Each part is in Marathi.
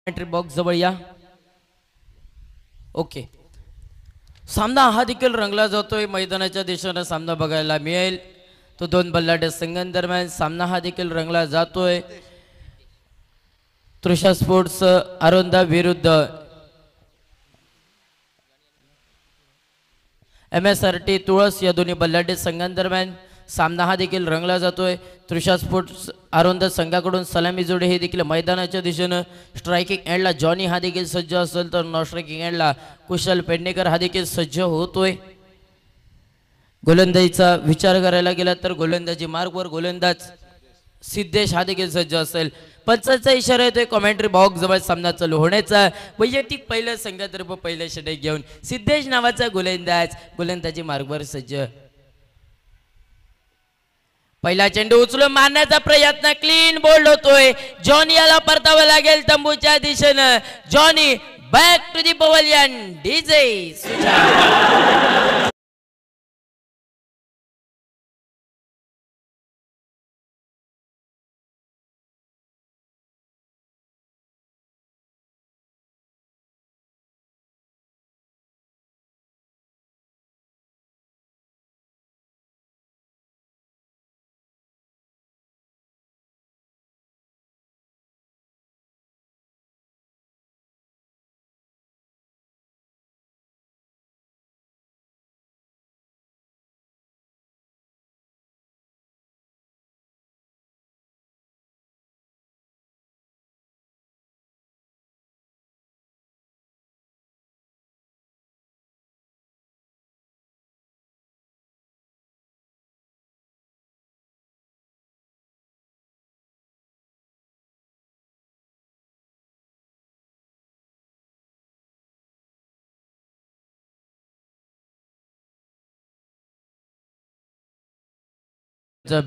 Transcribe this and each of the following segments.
एंट्री बॉक्स जवळ या. ओके. सामना हा देखील रंगला जातोय. मैदानाच्या दिशेने सामना बघायला मिळेल. तो दोन बल्लाढ्य संघांदरम्यान सामना हा देखील रंगला जातोय. तृषा स्पोर्ट्स आरोंदा विरुद्ध MSRT तुळस या दोन्ही बल्लाढ्य संघांदरम्यान सामना हा देखील रंगला जातोय. तृषा स्पोर्ट्स आरोंदा संघाकडून सलामी जोडे हे देखील मैदानाच्या दिशेनं स्ट्रायकिंग एंडला जॉनी हा देखील सज्ज असेल तर नॉन स्ट्रायकिंग एंडला कुशल पेडणेकर हा देखील सज्ज होतोय. गोलंदाजीचा विचार करायला गेला तर गोलंदाजी मार्गवर गोलंदाज सिद्धेश हा देखील सज्ज असेल. पंचाचा इशारा येतोय कॉमेंट्री बॉक्स जवळ सामना चालू होण्याचा. वैयक्तिक पहिल्या संघातर्फे पहिल्या षटक घेऊन सिद्धेश नावाचा गोलंदाजी मार्गवर सज्ज. पहिला चेंडू उचलून मारण्याचा प्रयत्न, क्लीन बोल्ड होतोय. जॉनी याला परतावं लागेल तंबूच्या दिशेनं. Johnny back to the pavilion. डीजे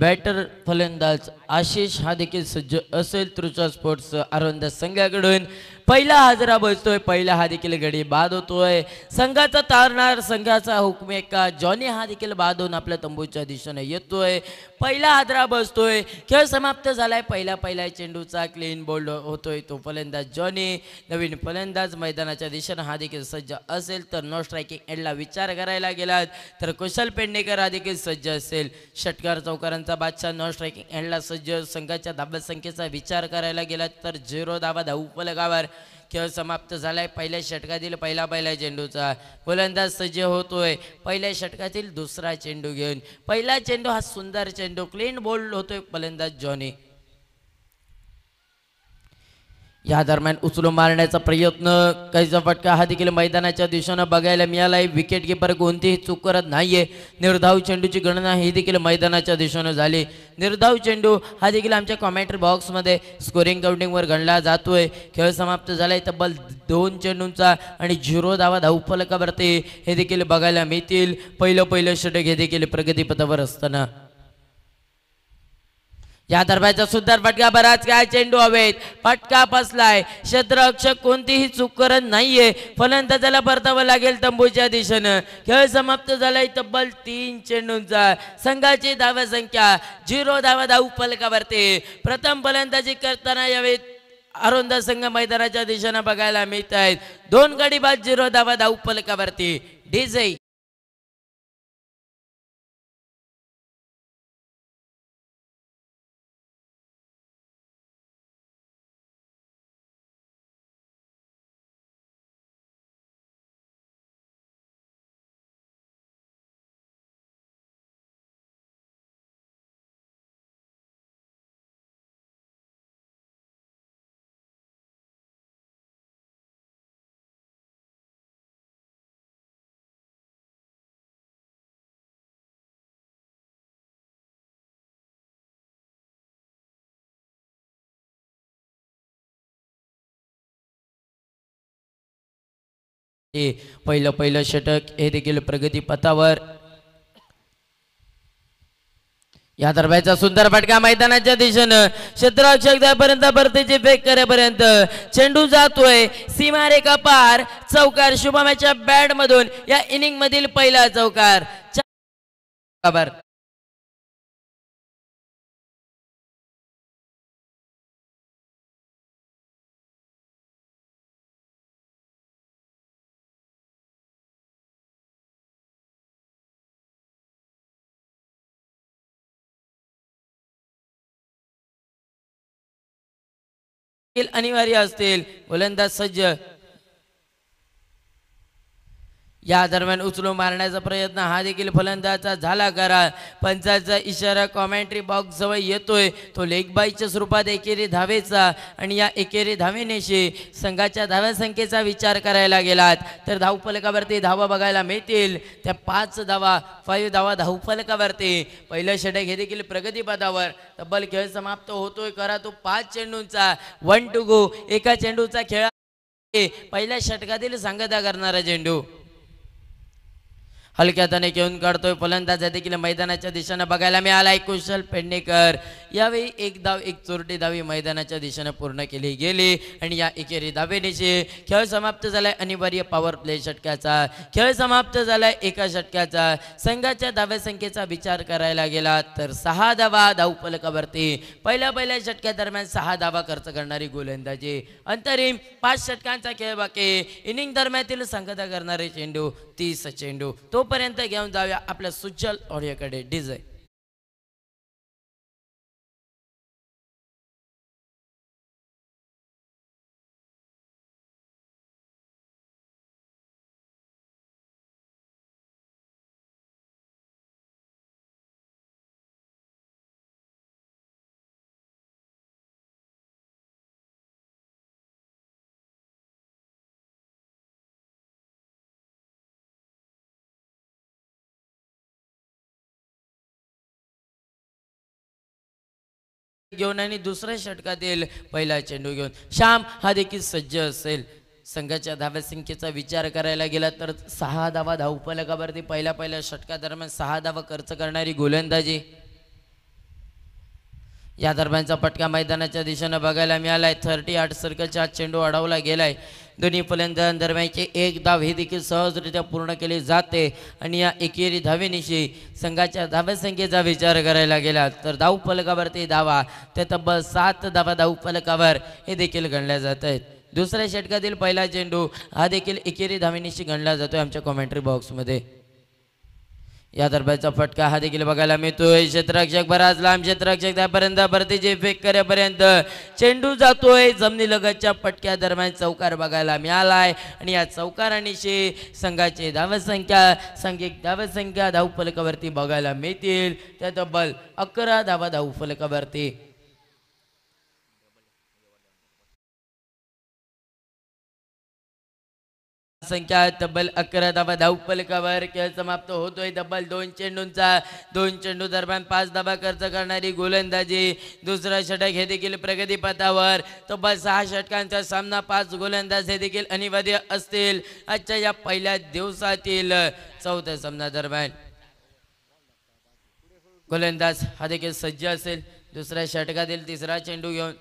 बॅटर फलंदाज आशिष हा देखील सज्ज असेल. तृषा स्पोर्ट्स आरोंदा संघाकडून पहिला हाजरा बसतोय. पहिला हा देखील गडी बाद होतोय. संघाचा तारणार संघाचा हुकमेका जॉनी हा देखील बाद होऊन आपल्या तंबूच्या दिशेने येतोय. पहिला हादरा बसतोय. खेळ समाप्त झालाय. पहिला चेंडूचा क्लीन बोल्ड होतोय तो फलंदाज जॉनी. नवीन फलंदाज मैदानाच्या दिशेने हा देखील सज्ज असेल तर नो स्ट्रायकिंग एंडला विचार करायला गेलात तर कुशल पेडणेकर हा देखील सज्ज असेल. षटकार चौकारांचा बादशाह नो स्ट्रायकिंग एंडला सज्ज. संघाच्या धाब्या संख्येचा विचार करायला गेलात तर 0 धावा धाव फलकावर. खेळ समाप्त झालाय. पहिल्या षटकातील पहिला चेंडूचा गोलंदाज सज्ज होतोय. पहिल्या षटकातील दुसरा चेंडू घेऊन पहिला चेंडू हा सुंदर चेंडू क्लीन बोल्ड होतोय फलंदाज जॉनी. या दरम्यान उचलून मारण्याचा प्रयत्न, काहीचा फटका हा देखील मैदानाच्या दिशेनं बघायला मिळालाय. विकेट किपर कोणतीही चूक करत नाहीये. निर्धाव चेंडूची गणना ही देखील मैदानाच्या दिशेनं झाली. निर्धाव चेंडू हा देखील आमच्या कॉमेंट्री बॉक्समध्ये स्कोरिंग काउंटिंगवर गणला जातोय. खेळ समाप्त झालाय. तब्बल 2 चेंडूंचा आणि 0 धावा धावफलकावरती हे देखील बघायला मिळतील. पहिलं षटक हे देखील प्रगतीपथावर असताना या दरम्यानचा सुंदर फटका, बराच काय चेंडू हवेत, फटका फसलाय. क्षेत्ररक्षक कोणतीही चूक करत नाहीये. फलंदाजाला परतावं लागेल तंबूच्या दिशेनं. खेळ समाप्त झालाय. तब्बल 3 चेंडूंचा. संघाची धावा संख्या 0 धावा धाव फलकावरती. प्रथम फलंदाजी करताना यावेळी आरोंदा संघ मैदानाच्या दिशेनं बघायला मिळत आहेत. 2 गडी बाद 0 धावा धाव फलकावरती. डीजे पहिलं षटक हे देखील प्रगती पथावर. या दरम्यानचा सुंदर फटका मैदानाच्या दिशेनं. क्षेत्ररक्षक त्यापर्यंत भरतीची फेक करेपर्यंत चेंडू जातोय सीमारेखा पार. चौकार शुभमच्या बॅट मधून या इनिंग मधील पहिला चौकार. अनिवार्य असतील. गोलंदाज सज्ज. या दरम्यान उचलून मारण्याचा प्रयत्न हा देखील फलंदाजाचा झाला करा. पंचाचा इशारा कॉमेंट्री बॉक्स जवळ येतोय, तो लेग बाईच्या स्वरूपात एकेरी धावेचा. आणि या एकेरी धावेनेशी संघाच्या धाव्या संख्येचा विचार करायला गेलात तर धावफलकावरती धावा बघायला मिळतील. त्या 5 धावा 5 धावा धावफलकावरती. पहिलं षटक हे देखील प्रगतीपथावर. तब्बल खेळ समाप्त होतोय करा तो 5 चेंडूंचा. 1 to go. एका चेंडूचा खेळ. पहिल्या षटकातील सांगता करणारा चेंडू हलक्या हाताने घेऊन काढतोय. फलंदाज देखील मैदानाच्या दिशेने बघायला मिळालाय. कुशल पेडणेकर. यावेळी 1 धाव 1 चोरटी धावी मैदानाच्या दिशेने पूर्ण केली गेली. आणि या एकेरी धावेनिशी खेळ समाप्त झालाय. अनिवार्य पॉवर प्ले षटकाचा खेळ समाप्त झालाय. एका षटकाचा. संघाच्या धाव्या संख्येचा विचार करायला गेला तर 6 धावा धावफलकावरती. पहिल्या षटकादरम्यान 6 धावा खर्च करणारी गोलंदाजी. अंतरिम 5 षटकांचा खेळ बाकी. इनिंग दरम्यातील संगता करणारे चेंडू 30 चेंडू. तोपर्यंत घेऊन जाऊया आपल्या सुजल ऑडिओकडे. डीजे घेऊन आणि दुसऱ्या षटकातील पहिला चेंडू घेऊन श्याम हा देखील सज्ज असेल. संघाच्या धाव्या संख्येचा विचार करायला गेला तर 6 धावा धावफलकावरती. पहिल्या षटकादरम्यान 6 धावा खर्च करणारी गोलंदाजी. या दरम्यानचा पटका मैदानाच्या दिशेने बघायला मिळालाय. 38 सर्कलचा चेंडू अडवला गेलाय. दोन्ही फलंदाजांदरम्यानची 1 धाव ही देखील सहजरित्या पूर्ण केली जाते. आणि या एकेरी धावेनिशी संघाच्या धाव्या संख्येचा विचार करायला गेला तर धावफलकावरती धावा त्या तब्बल 7 धावा धावफलकावर हे देखील गणल्या जात आहेत. दुसऱ्या षटकातील पहिला चेंडू हा देखील एकेरी धावेनिशी गणला जातोय आमच्या कॉमेंट्री बॉक्समध्ये. या दरम्यानचा फटका हा देखील बघायला मिळतोय. क्षेत्ररक्षक बराच लांब. क्षेत्ररक्षक त्यापर्यंत भरतीचे फेक करेपर्यंत चेंडू जातोय. जमिनीलगतच्या पटक्या दरम्यान चौकार बघायला मिळालाय. आणि या चौकारानिशी संघाची धावसंख्या धावफलकावरती बघायला मिळतील. त्या तब्बल 11 धावा धावफलकावरती. संख्या तब्बल 11 धावा धावफलकावर. खेळ समाप्त होतोय. तब्बल 2 चेंडूंचा. 2 चेंडू दरम्यान 5 धावा खर्च करणारी गोलंदाजी. दुसरा षटक हे देखील प्रगतीपथावर. तब्बल 6 षटकांचा सामना. 5 गोलंदाज हे देखील अनिवार्य असतील आजच्या या पहिल्या दिवसातील 4थ्या सामना दरम्यान. गोलंदाज हा देखील सज्ज असेल. दुसऱ्या षटकातील तिसरा चेंडू घेऊन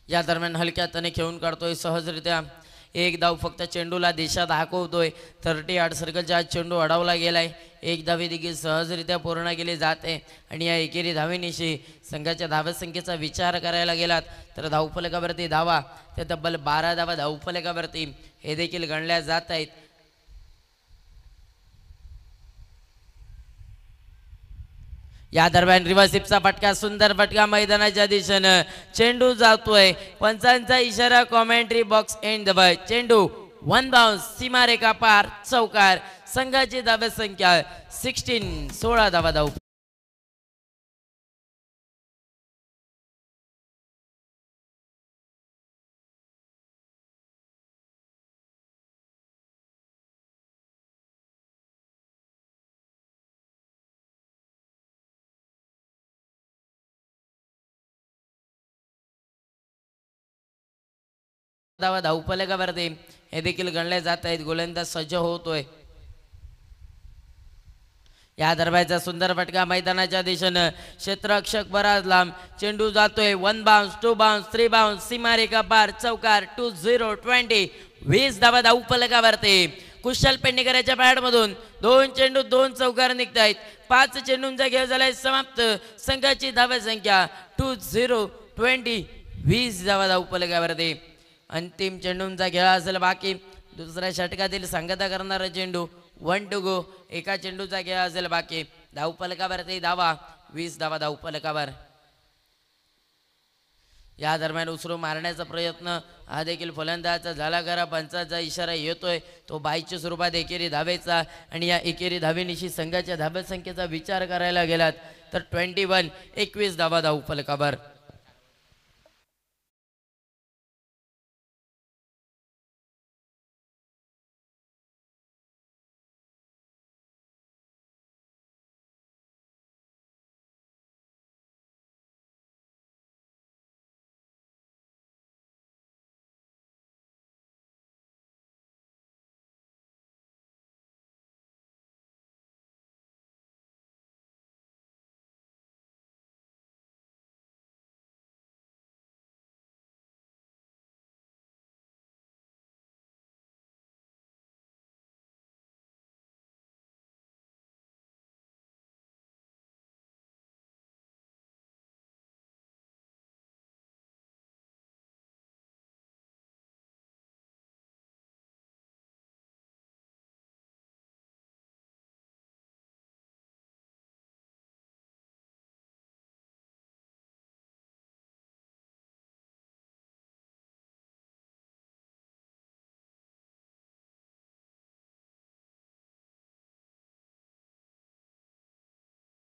या दरम्यान हलक्या हाताने खेळून काढतोय सहजरित्या. 1 धाव फक्त चेंडूला दिशा दाखवतोय. 38 सर्कलचा चेंडू अडवला गेलाय. 1 धावे देखील सहजरित्या पूर्ण केली जाते. आणि या एकेरी धावेनिशी संघाच्या धाव्या संख्येचा विचार करायला गेलात तर धावफलकावरती धावा त्या तब्बल 12 धावा धावफलकावरती हे देखील गणल्या जात आहेत. या दरम्यान रिव्हर्सिपचा फटका. सुंदर फटका मैदानाच्या दिशेनं. चेंडू जातोय. पंचांचा इशारा commentary box end the bye. चेंडू 1 बाउन्स. सीमारेखा पार. चौकार. संघाची धाव्या संख्या 16 धावा धाव. धावा धावफलकावरती हे देखील गणले जात आहेत. गोलंदाज सज्ज होतोय. या दरम्यानचा सुंदर फटका मैदानाच्या दिशेनं. क्षेत्ररक्षक बराच लांब. चेंडू जातोय. 1 बाउन्स. 2 बाउन्स. 3 बाउन्स. सीमारेखा पार. चौकार. 20 20 धावा धावफलकावरती. कुशल पेडणेकरांच्या पॅडमधून 2 चेंडू 2 चौकार निघतायत. 5 चेंडूंचा खेळ झालाय समाप्त. संघाची धावा संख्या 20 धावा धावफलकावरती. अंतिम चेंडूंचा खेळ असेल बाकी. दुसऱ्या षटकातील सांगता करणारा चेंडू 1 to go. एका चेंडूचा खेळ असेल बाकी. धावफलकावरती धावा 20 धावा धावफलकावर. या दरम्यान उसरू मारण्याचा प्रयत्न हा देखील फलंदाजाचा झाला करा. पंचाचा इशारा येतोय तो बाईच्या स्वरूपात एकेरी धावेचा आणि या एकेरी धावेनिशी संघाच्या धाब्या संख्येचा विचार करायला गेलात तर 21 धावा धावफलकावर.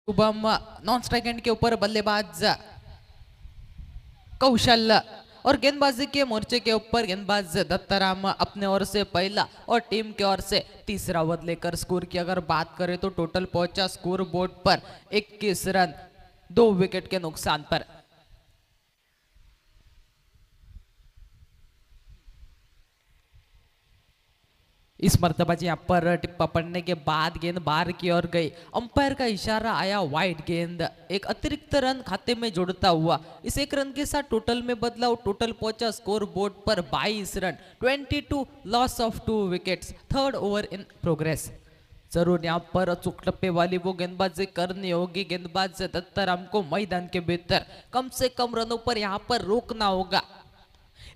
शुभम नॉन स्ट्राइक एंड के ऊपर बल्लेबाज कौशल और गेंदबाजी के मोर्चे के ऊपर गेंदबाज दत्ताराम अपने ओर से पहला और टीम के ओर से तीसरा ओवर लेकर स्कोर की अगर बात करें तो टोटल पहुंचा स्कोर बोर्ड पर 21 रन 2 विकेट के नुकसान पर. इस मर्तबा यहाँ पर टिप्पा पड़ने के बाद गेंद बाहर की ओर गई. अंपायर का इशारा आया वाइड गेंद. एक अतिरिक्त रन खाते में जोड़ता हुआ इस एक रन के साथ टोटल में बदलाव. टोटल पहुंचा score board per 22 run 22 loss of 2 wickets. Third over in progress. जरूर यहाँ पर अचूक टप्पे वाली वो गेंदबाजी करनी होगी. गेंदबाज दत्ताराम को मैदान के भीतर कम से कम रनों पर यहाँ पर रोकना होगा.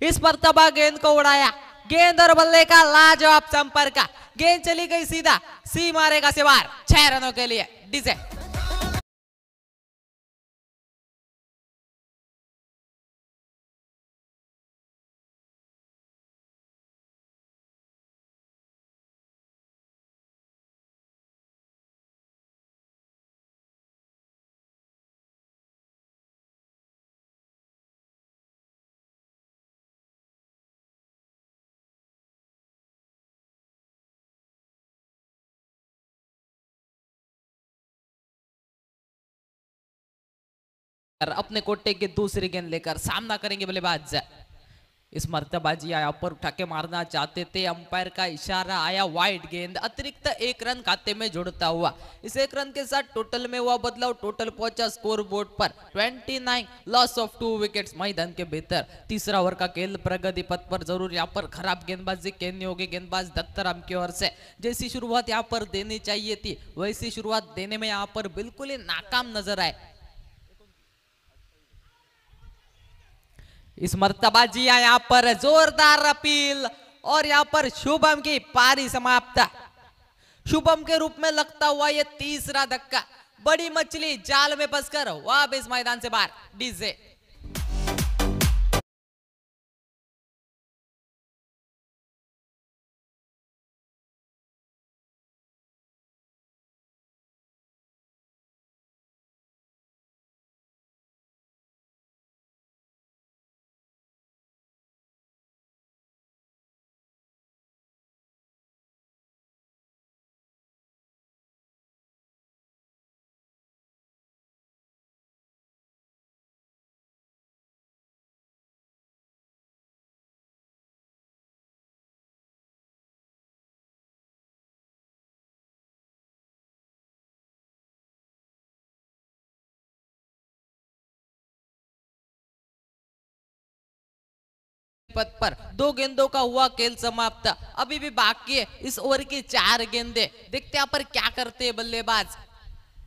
इस मर्तबा गेंद को उड़ाया. गेंद और बल्ले का लाजवाब संपर्क. गेंद चली गई सीधा. सी मारेगा से बाहर. 6 रनों के लिए डीजे. अपने कोटे के दूसरी गेंद लेकर सामना करेंगे बल्लेबाज. इस मर्तबाजी यहाँ पर उठा के मारना चाहते थे. अंपायर का इशारा आया वाइड गेंद. अतिरिक्त 1 रन खाते में जोड़ता हुआ इस 1 रन के साथ टोटल में हुआ बदलाव. टोटल पहुंचा score board per 29 loss of 2 wickets मैदान के भीतर. तीसरा ओवर का खेल प्रगति पथ पर. जरूर यहाँ पर खराब गेंदबाजी कहनी होगी गेंदबाज दत्ताराम की ओर से. जैसी शुरुआत यहाँ पर देनी चाहिए थी वैसी शुरुआत देने में यहाँ पर बिल्कुल ही नाकाम नजर आए. इस मर्तबा जी यहाँ पर जोरदार अपील और यहाँ पर शुभम की पारी समाप्त. शुभम के रूप में लगता हुआ ये तीसरा धक्का. बड़ी मछली जाल में फंसकर वापस मैदान से बाहर. डीजे पद पर 2 गेंदों का हुआ खेल समाप्त. अभी भी बाकी है इस ओवर की 4 गेंदे. देखते हैं पर क्या करते हैं बल्लेबाज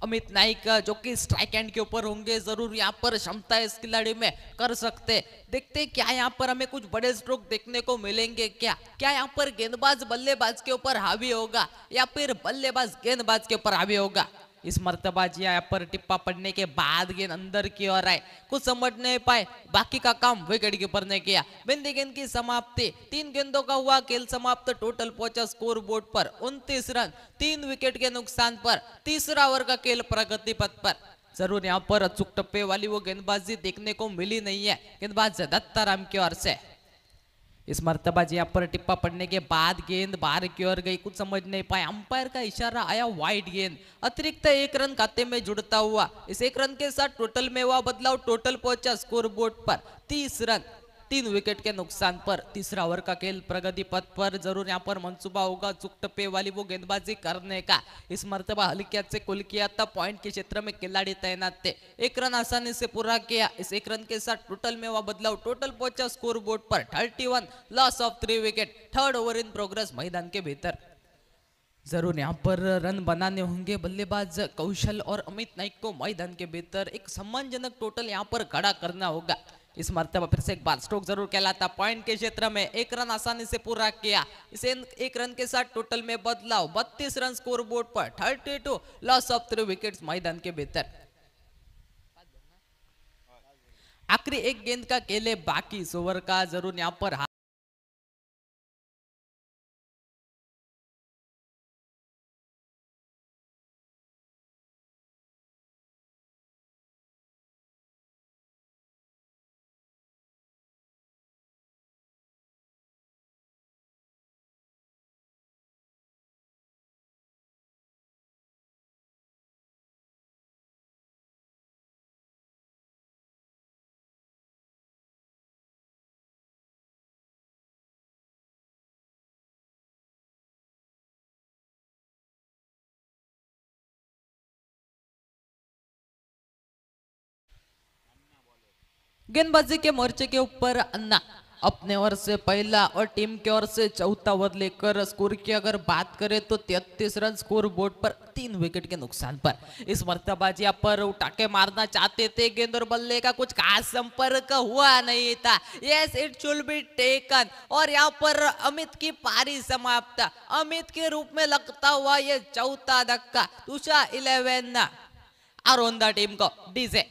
अमित नाइक जो कि स्ट्राइक एंड के ऊपर होंगे. जरूर यहाँ पर क्षमता है इस खिलाड़ी में कर सकते. देखते हैं क्या यहाँ पर हमें कुछ बड़े स्ट्रोक देखने को मिलेंगे. क्या यहाँ पर गेंदबाज बल्लेबाज के ऊपर हावी होगा या फिर बल्लेबाज गेंदबाज के ऊपर हावी होगा. इस मर्तबाजी यहाँ पर टिप्पा पड़ने के बाद गेंद अंदर की ओर आए, कुछ समझ नहीं पाए, बाकी का काम विकेट कीपर ने किया। बिंदी गेंद की समाप्ति, 3 गेंदों का हुआ खेल समाप्त। टोटल पहुंचा स्कोर बोर्ड पर 29 रन, 3 विकेट के नुकसान पर। तीसरा ओवर का खेल प्रगति पथ पर। जरूर यहाँ पर अचूक टप्पे वाली वो गेंदबाजी देखने को मिली नहीं है गेंदबाज दत्ताराम की ओर से। इस मर्तबा जी यहाँ पर टिप्पा पड़ने के बाद गेंद बाहर की ओर गई, कुछ समझ नहीं पाए, अंपायर का इशारा आया, वाइड गेंद। अतिरिक्त 1 रन खाते में जुड़ता हुआ, इस 1 रन के साथ टोटल में हुआ बदलाव। टोटल पहुंचा स्कोर बोर्ड पर 30 रन, 3 विकेट के नुकसान पर। तीसरा ओवर का खेल प्रगति पथ पर। जरूर यहाँ पर मंसूबा होगा चुक टप्पे वाली वो गेंदबाजी करने का। इस मर्तबा हल्कियत से कुल किया था, पॉइंट के क्षेत्र में खिलाड़ी तैनात थे। 1 रन आसानी से पूरा किया। इस 1 रन के साथ टोटल में हुआ बदलाव। टोटल पहुंचा score board per 31, loss of 3 wicket. Third over in progress मैदान के भीतर। जरूर यहाँ पर रन बनाने होंगे बल्लेबाज कौशल और अमित नाइक को मैदान के भीतर। एक सम्मानजनक टोटल यहाँ पर खड़ा करना होगा। इस मर्तबा फिर से एक बार स्ट्रोक जरूर कहलाता, पॉइंट के क्षेत्र में 1 रन आसानी से पूरा किया। इसे 1 रन के साथ टोटल में बदलाव। 32 run score board per, 32, loss of 3 wickets मैदान के भीतर। आखिरी 1 गेंद का खेल है बाकी इस ओवर का। जरूर यहाँ पर गेंदबाजी के मोर्चे के ऊपर अन्ना अपने ओर से पहला और टीम की ओर से चौथा ओवर लेकर स्कोर की अगर बात करें तो 33 रन स्कोर बोर्ड पर, 3 विकेट के नुकसान पर। इस मर्तबाजी पर उठा के मारना चाहते थे, गेंद और बल्ले का कुछ खास संपर्क हुआ नहीं था। Yes, it should be taken. और यहाँ पर अमित की पारी समाप्त। अमित के रूप में लगता हुआ ये चौथा धक्का तुषा 11 अरोंदा टीम को डीजे।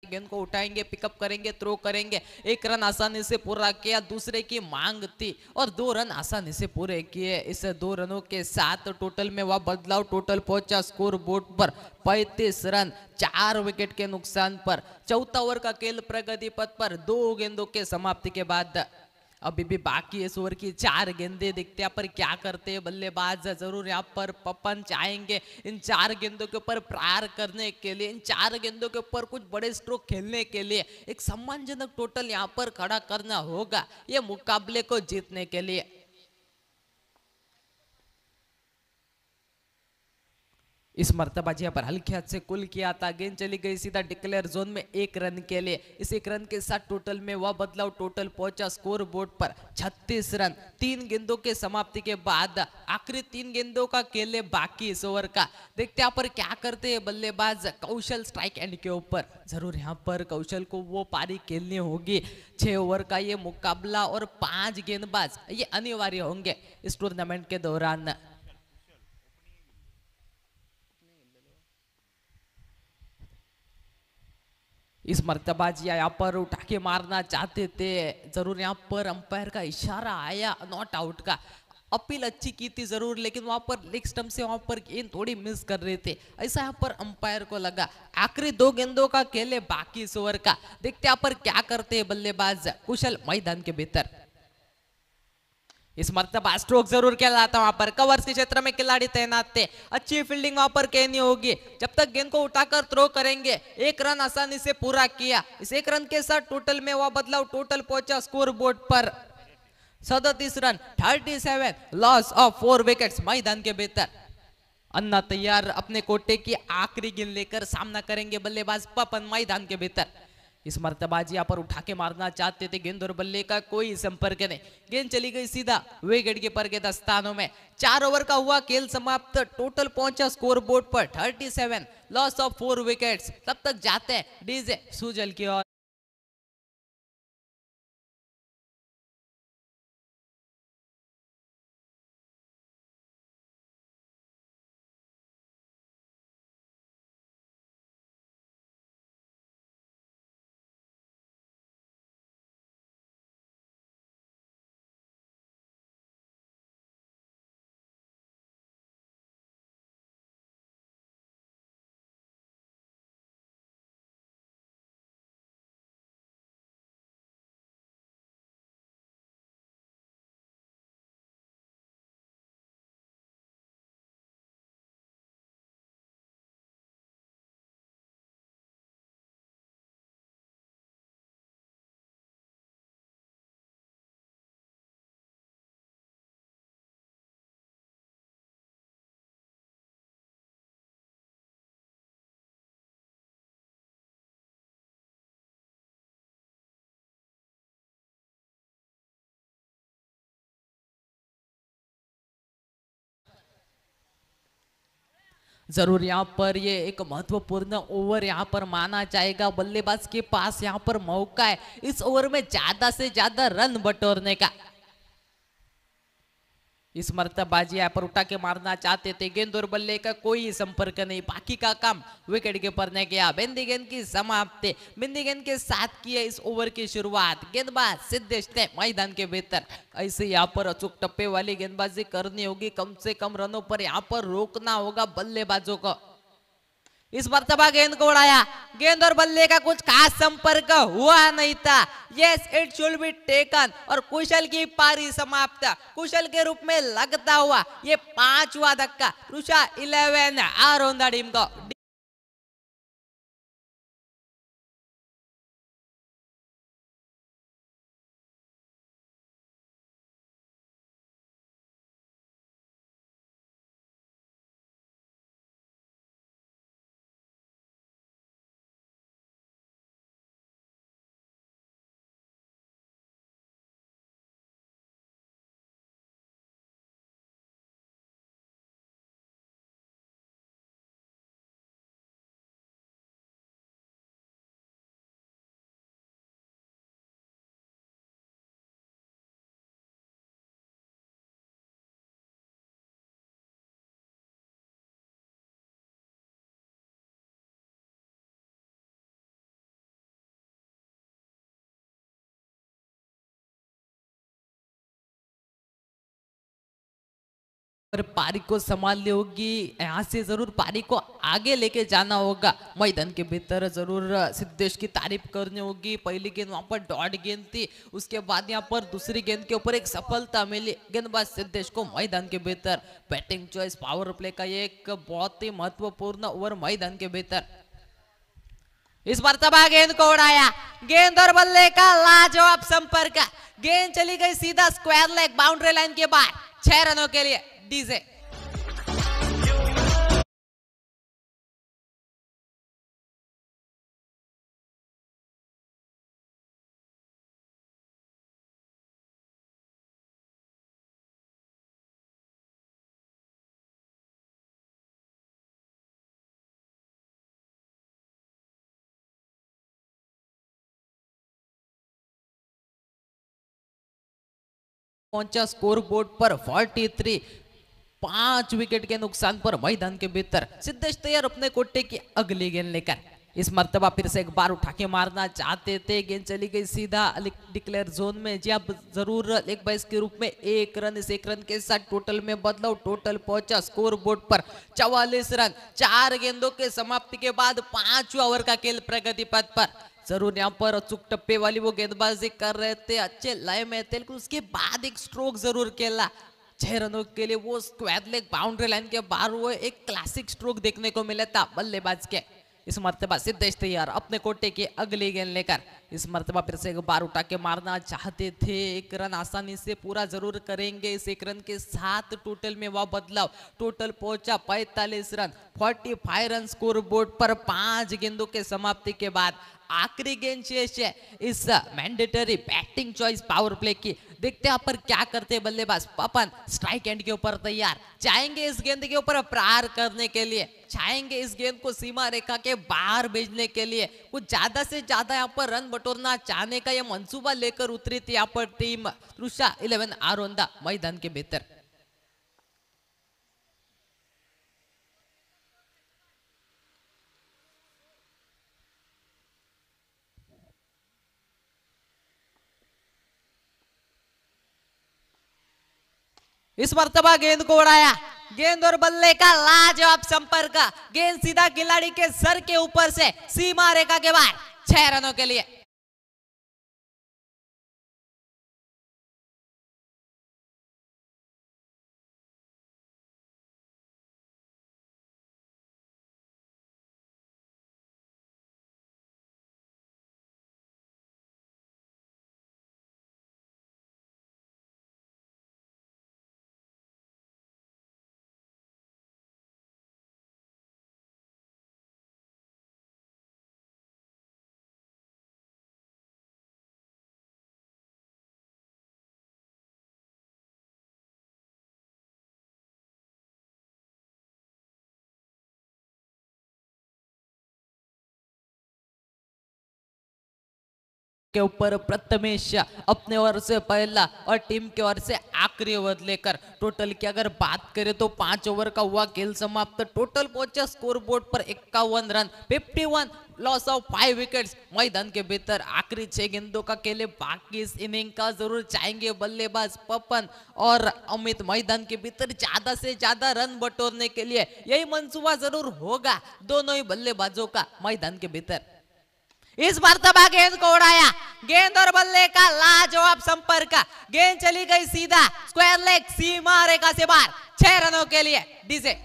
गेंद को उठाएंगे, पिकअप करेंगे, थ्रो करेंगे। 1 रन आसानी से पूरा किया, दूसरे की मांग थी और 2 रन आसानी से पूरे किए। इस 2 रनों के साथ टोटल में वह बदलाव। टोटल पहुंचा स्कोर बोर्ड पर 35 रन, 4 विकेट के नुकसान पर। चौथा ओवर का खेल प्रगति पथ पर। 2 गेंदों के समाप्ति के बाद अभी भी बाकी इस ओवर की 4 गेंदें दिखते हैं, पर क्या करते हैं बल्लेबाज। जरूर यहाँ पर पपन चाहेंगे इन 4 गेंदों के ऊपर प्रहार करने के लिए, इन 4 गेंदों के ऊपर कुछ बड़े स्ट्रोक खेलने के लिए एक सम्मानजनक टोटल यहाँ पर खड़ा करना होगा ये मुकाबले को जीतने के लिए। इस मर्तबाजी पर हल्के हाथ से कुल किया था, गेंद चली गई सीधा डिक्लेयर जोन में 1 रन के लिए। इस 1 रन के साथ टोटल में वह बदलाव टोटल पहुंचा स्कोर बोर्ड पर 36 रन। 3 गेंदों के समाप्ति के बाद आखिरी 3 गेंदों का खेले बाकी इस ओवर का। देखते यहाँ पर क्या करते हैं बल्लेबाज कौशल स्ट्राइक एंड के ऊपर। जरूर यहाँ पर कौशल को वो पारी खेलनी होगी। 6 ओवर का ये मुकाबला और 5 गेंदबाज ये अनिवार्य होंगे इस टूर्नामेंट के दौरान। इस मर्तबाजी यहाँ पर उठा के मारना चाहते थे, जरूर यहाँ पर अंपायर का इशारा आया नॉट आउट का। अपील अच्छी की थी जरूर, लेकिन वहां पर लेग स्टंप से वहां पर गेंद थोड़ी मिस कर रहे थे, ऐसा यहाँ पर अंपायर को लगा। आखिरी 2 गेंदों का खेले बाकी इस ओवर का। देखते यहाँ पर क्या करते हैं बल्लेबाज कुशल मैदान के भीतर। इस मर्तबा स्ट्रोक जरूर खेला था, वहां पर कवर्स के क्षेत्र में खिलाड़ी तैनात थे। अच्छी फील्डिंग वहां पर कहनी होगी। जब तक गेंद को उठाकर थ्रो करेंगे 1 रन आसानी से पूरा किया। इस 1 रन के साथ टोटल में वह बदलाव टोटल पहुंचा score board per 37 run. 37 loss of 4 wickets मैदान के भीतर। अन्ना तैयार अपने कोटे की आखिरी गेंद लेकर सामना करेंगे बल्लेबाज पपन मैदान के भीतर। इस मर्तबाजी यहाँ पर उठा के मारना चाहते थे, गेंद और बल्ले का कोई संपर्क नहीं। गेंद चली गई सीधा विकेट कीपर के दस्तानों में। 4 ओवर का हुआ खेल समाप्त। टोटल पहुंचा score board per 37 loss of 4 wickets. तब तक जाते हैं डीजे सुजल की ओर। जरूर यहाँ पर ये एक महत्वपूर्ण ओवर यहाँ पर माना जाएगा। बल्लेबाज के पास यहाँ पर मौका है इस ओवर में ज्यादा से ज्यादा रन बटोरने का। इस मर्तबाजी यहाँ पर उठा के मारना चाहते थे, गेंद और बल्ले का कोई संपर्क नहीं। बाकी का काम विकेट कीपर ने किया। बिंदी गेंद की समाप्ति बिंदी गेंद के साथ की है इस ओवर की शुरुआत। गेंदबाज सिद्धेश ने मैदान के भीतर। ऐसे यहाँ पर अचूक टप्पे वाली गेंदबाजी करनी होगी। कम से कम रनों पर यहाँ पर रोकना होगा बल्लेबाजों को। इस मर्तबा गेंद को उड़ाया, गेंद और बल्ले का कुछ खास संपर्क हुआ नहीं था। Yes it should be taken और कुशल की पारी समाप्त। कुशल के रूप में लगता हुआ ये 5वां धक्का। Rusha 11 R on the team को। पर पारी को संभालनी होगी। यहाँ से जरूर पारी को आगे लेके जाना होगा। मैदान के भीतर जरूर सिद्धेश की तारीफ करनी होगी। पहली गेंद वहां पर डॉट गेंद थी, उसके बाद यहाँ पर दूसरी गेंद के ऊपर एक सफलता मिली गेंदबाज सिद्धेश को मैदान के भीतर। बैटिंग चॉइस पावर प्ले का एक बहुत ही महत्वपूर्ण ओवर मैदान के भीतर। इस मर्तबा गेंद को उड़ाया, गेंद और बल्ले का लाजवाब संपर्क। गेंद चली गई सीधा स्क्वायर लेग बाउंड्री लाइन के बाहर। 6 रनों के लिए डीजे पहुंचा स्कोर बोर्ड पर 43। 5 विकेट के नुकसान पर मैदान के भीतर सिद्धेश तैयार अपने कोटे की अगली गेंद लेकर। इस मर्तबा फिर से एक बार उठा के मारना चाहते थे, गेंद चली गई सीधा डिक्लेयर जोन में। जी अब जरूर लेग बाइस के रूप में एक रन, इस एक रन के साथ टोटल में बदलाव। टोटल पहुंचा स्कोर बोर्ड पर 44 रन। 4 गेंदों के समाप्ति के बाद 5वां ओवर का खेल प्रगति पथ पर। जरूर यहाँ पर अचूक टप्पे वाली वो गेंदबाजी कर रहे थे, अच्छे लय में थे, लेकिन उसके बाद एक स्ट्रोक जरूर खेला 6 रनों के लिए। वो स्क्वायर लेग बाउंड्री लाइन के बाहर वो एक क्लासिक स्ट्रोक देखने को मिला था बल्लेबाज के। इस मर्तबा सिद्धेश तैयार अपने कोटे की अगली गेंद लेकर। इस मर्तबा फिर से एक बार उठा के मारना चाहते थे, एक रन आसानी से पूरा जरूर करेंगे। इस एक रन के साथ टोटल में वह बदलाव। टोटल पहुंचा 45 रन। 45 रन स्कोर बोर्ड पर 5 गेंदों के समाप्ति के बाद। आखिरी गेंद शेष है इस mandatory batting choice power play की। देखते हैं पर क्या करते हैं बल्लेबाज पपन। स्ट्राइक एंड के ऊपर तैयार, चाहेंगे इस गेंद के ऊपर प्रहार करने के लिए, चाहेंगे इस गेंद को सीमा रेखा के बाहर भेजने के लिए। कुछ ज्यादा से ज्यादा यहाँ पर रन बटोरना चाहने का ये मंसूबा लेकर उतरी थी यहाँ पर टीम तृषा 11 आरोंदा मैदान के भीतर। इस मर्तबा गेंद को उड़ाया, गेंद और बल्ले का लाजवाब संपर्क। गेंद सीधा खिलाड़ी के सर के ऊपर से सीमा रेखा के बाहर। 6 रनों के लिए। के ऊपर प्रथमेश अपने ओर से पहला और टीम के ओर से आखिरी ओवर लेकर। टोटल की अगर बात करें तो 5 ओवर का हुआ खेल समाप्त। टोटल पहुंचा score board per 51 run. 51 loss of 5 wickets मैदान के भीतर। आखिरी 6 गेंदों का खेले बाकी इस इनिंग का। जरूर चाहेंगे बल्लेबाज पपन और अमित मैदान के भीतर ज्यादा से ज्यादा रन बटोरने के लिए। यही मंसूबा जरूर होगा दोनों ही बल्लेबाजों का मैदान के भीतर। इस मर्तबा गेंद को उड़ाया, गेंद और बल्ले का लाजवाब संपर्क। गेंद चली गई सीधा स्क्वायर लेग सीमा रेखा से बाहर। 6 रनों के लिए डीजे।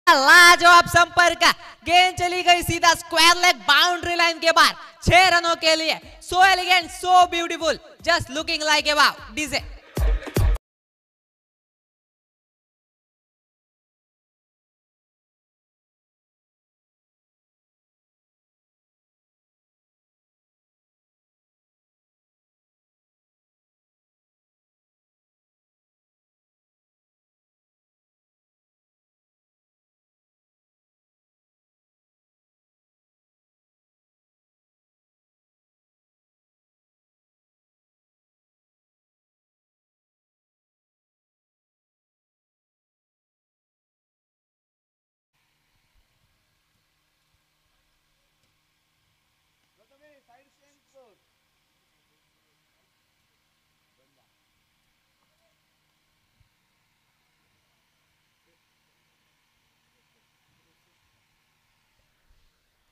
लाजवाब संपर्क। गेंद चली गई सीधा स्क्वायर लेग बाउंड्री लाइन के बाहर। 6 रनों के लिए। So elegant, so beautiful, just looking like a wow DJ.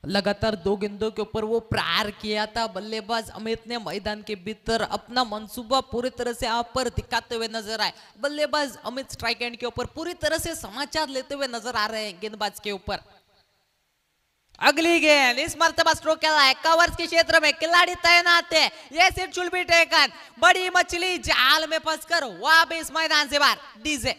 लगातार 2 गेंदों के ऊपर वो प्रहार किया था बल्लेबाज अमित ने मैदान के भीतर। अपना मंसूबा पूरी तरह से आप पर दिखाते हुए नजर आए। बल्लेबाज अमित स्ट्राइक एंड के ऊपर पूरी तरह से समाचार लेते हुए नजर आ रहे हैं गेंदबाज के ऊपर। अगली गेंद, इस मर्तबा स्ट्रोक खेला है कवर्स के क्षेत्र में, खिलाड़ी तैनात है। ये सिर्फ शुड बी टेकन। बड़ी मछली जाल में फंसकर वापस मैदान से बाहर डीजे।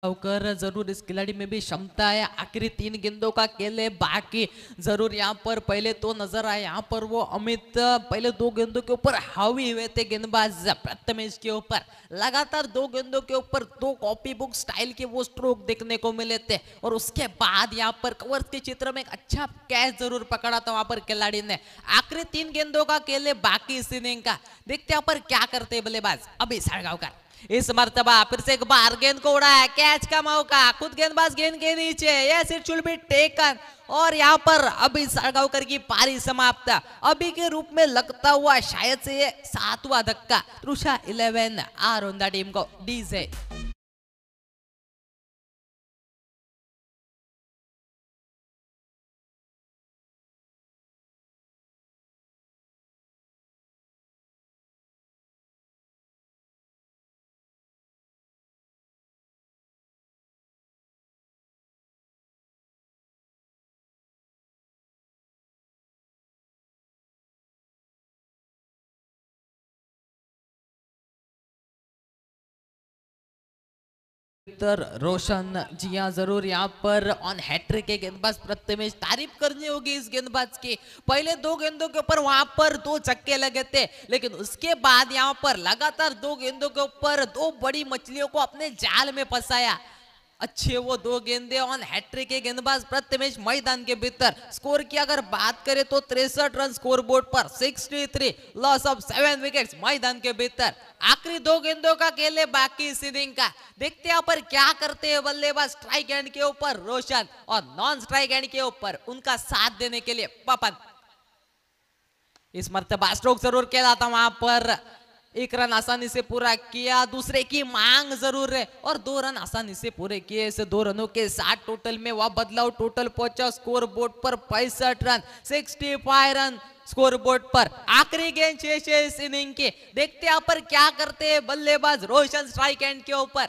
कर जरूर इस खिलाड़ी में भी क्षमता है। आखिरी 3 गेंदों का खेल है बाकी, जरूर यहाँ पर पहले तो नजर आए यहाँ पर वो अमित पहले 2 गेंदों के ऊपर हावी हुए थे गेंदबाज प्रथमेश के ऊपर। लगातार 2 गेंदों के ऊपर 2 कॉपी बुक स्टाइल के वो स्ट्रोक देखने को मिले थे और उसके बाद यहाँ पर कवर्स के चित्र में एक अच्छा कैच जरूर पकड़ा था वहां पर खिलाड़ी ने। आखिरी 3 गेंदों का खेल है बाकी इस इनिंग का, देखते हैं पर क्या करते हैं बल्लेबाज अभी साड़गांवकर। इस मर्तबा फिर से एक बार गेंद को उड़ाया, कैच का मौका, खुद गेंदबाज गेंद के नीचे, yes it should be taken और यहाँ पर अभी साड़गांवकर की पारी समाप्त। अभी के रूप में लगता हुआ शायद से ये 7वां धक्का त्रुषा 11 आरोंदा टीम को डी से। रोशन जी हाँ जरूर यहाँ पर ऑन हैट्रिक के गेंदबाज प्रथमेश, तारीफ करनी होगी इस गेंदबाज की। पहले 2 गेंदों के ऊपर वहां पर 2 छक्के लगे थे, लेकिन उसके बाद यहाँ पर लगातार 2 गेंदों के ऊपर 2 बड़ी मछलियों को अपने जाल में फंसाया। अच्छे वो 2 गेंदे ऑन हैट्रिक के गेंदबाज प्रथमेश मैदान के भीतर। स्कोर की अगर बात करें तो 63 run score board per, 63 loss of 7 wickets मैदान के भीतर। आखिरी 2 गेंदों का खेल है बाकी इस इनिंग का, देखते हैं पर क्या करते हैं बल्लेबाज। स्ट्राइक एंड के ऊपर रोशन और नॉन स्ट्राइक एंड के ऊपर उनका साथ देने के लिए पपन। इस मर्तबा स्ट्रोक जरूर खेला था वहां पर, 1 रन आसानी से पूरा किया, दूसरे की मांग जरूर है और 2 रन आसानी से पूरे किए। इसे 2 रनों के साथ टोटल में वह बदलाव टोटल पहुंचा स्कोर बोर्ड पर 65 रन, 65 रन स्कोर बोर्ड पर। आखिरी गेंद शेष है इस इनिंग के, देखते हैं पर क्या करते हैं बल्लेबाज रोशन स्ट्राइक एंड के ऊपर।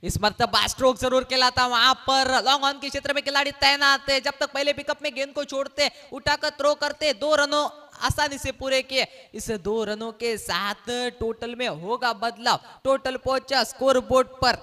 इस मर्तबा स्ट्रोक जरूर कहलाता वहां पर लॉन्ग ऑन के क्षेत्र में खिलाड़ी तैनात है, जब तक पहले पिकअप में गेंद को छोड़ते उठाकर थ्रो करते, 2 रनों आसानी से पूरे किए। इस 2 रनों के साथ टोटल में होगा बदलाव, टोटल पहुंचा स्कोर बोर्ड पर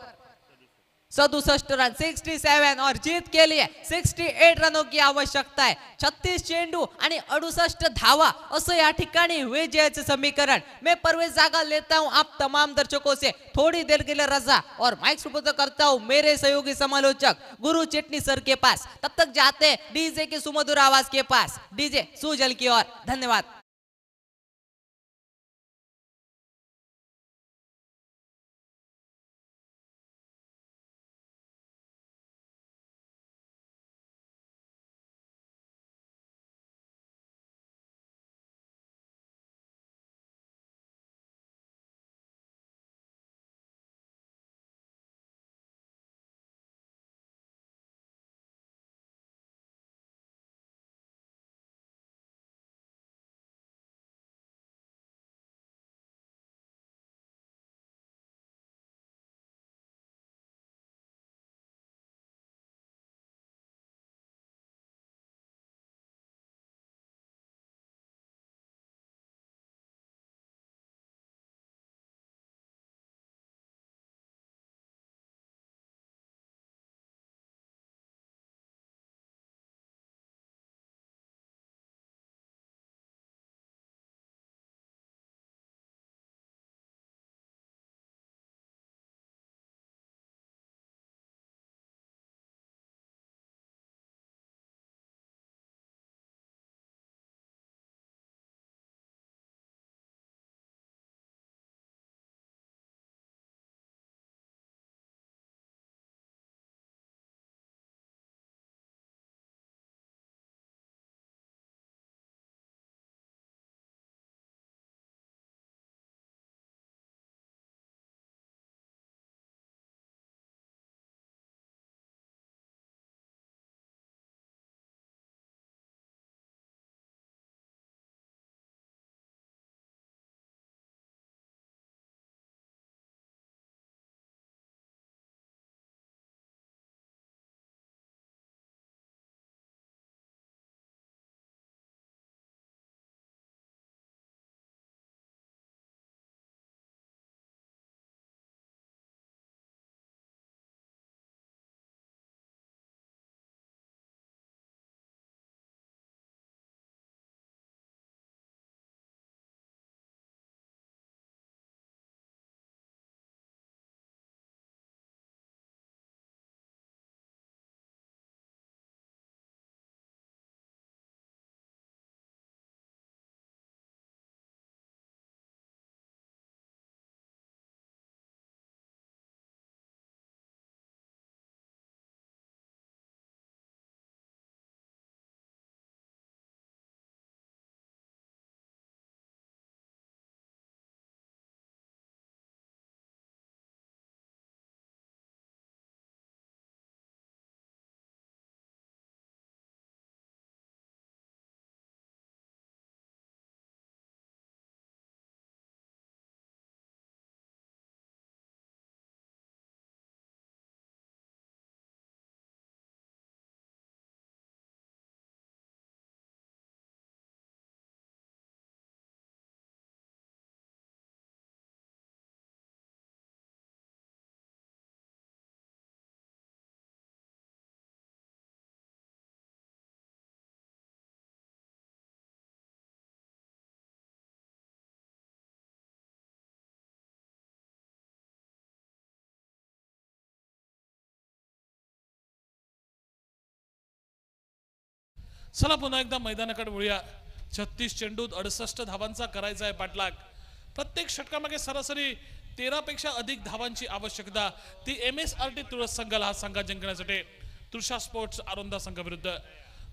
67 रन, 67 और जीत के लिए 68 रनों की आवश्यकता आहे। 36 चेंडू आणि 68 धावा असं या ठिकाणी विजयाचं समीकरण। मैं परवेज जागा लेता हूं आप तमाम दर्शकों से थोड़ी देर के लिए रजा और माइक सुपुर्द करता हूं मेरे सहयोगी समालोचक गुरु चेटनी सर के पास। तब तक जाते हैं डीजे के सुमधुर आवाज के पास, डीजे सुजल की ओर। धन्यवाद। चला पुन्हा एकदा मैदानाकडे वळूया. 36 चेंडूत 68 धावांचा करायचा आहे पाठलाग. प्रत्येक षटकामागे सरासरी 13 पेक्षा अधिक धावांची आवश्यकता. ती MSRT तुळस संघाला हा संघ जिंकण्यासाठी तृषा स्पोर्ट्स आरोंदा संघाविरुद्ध.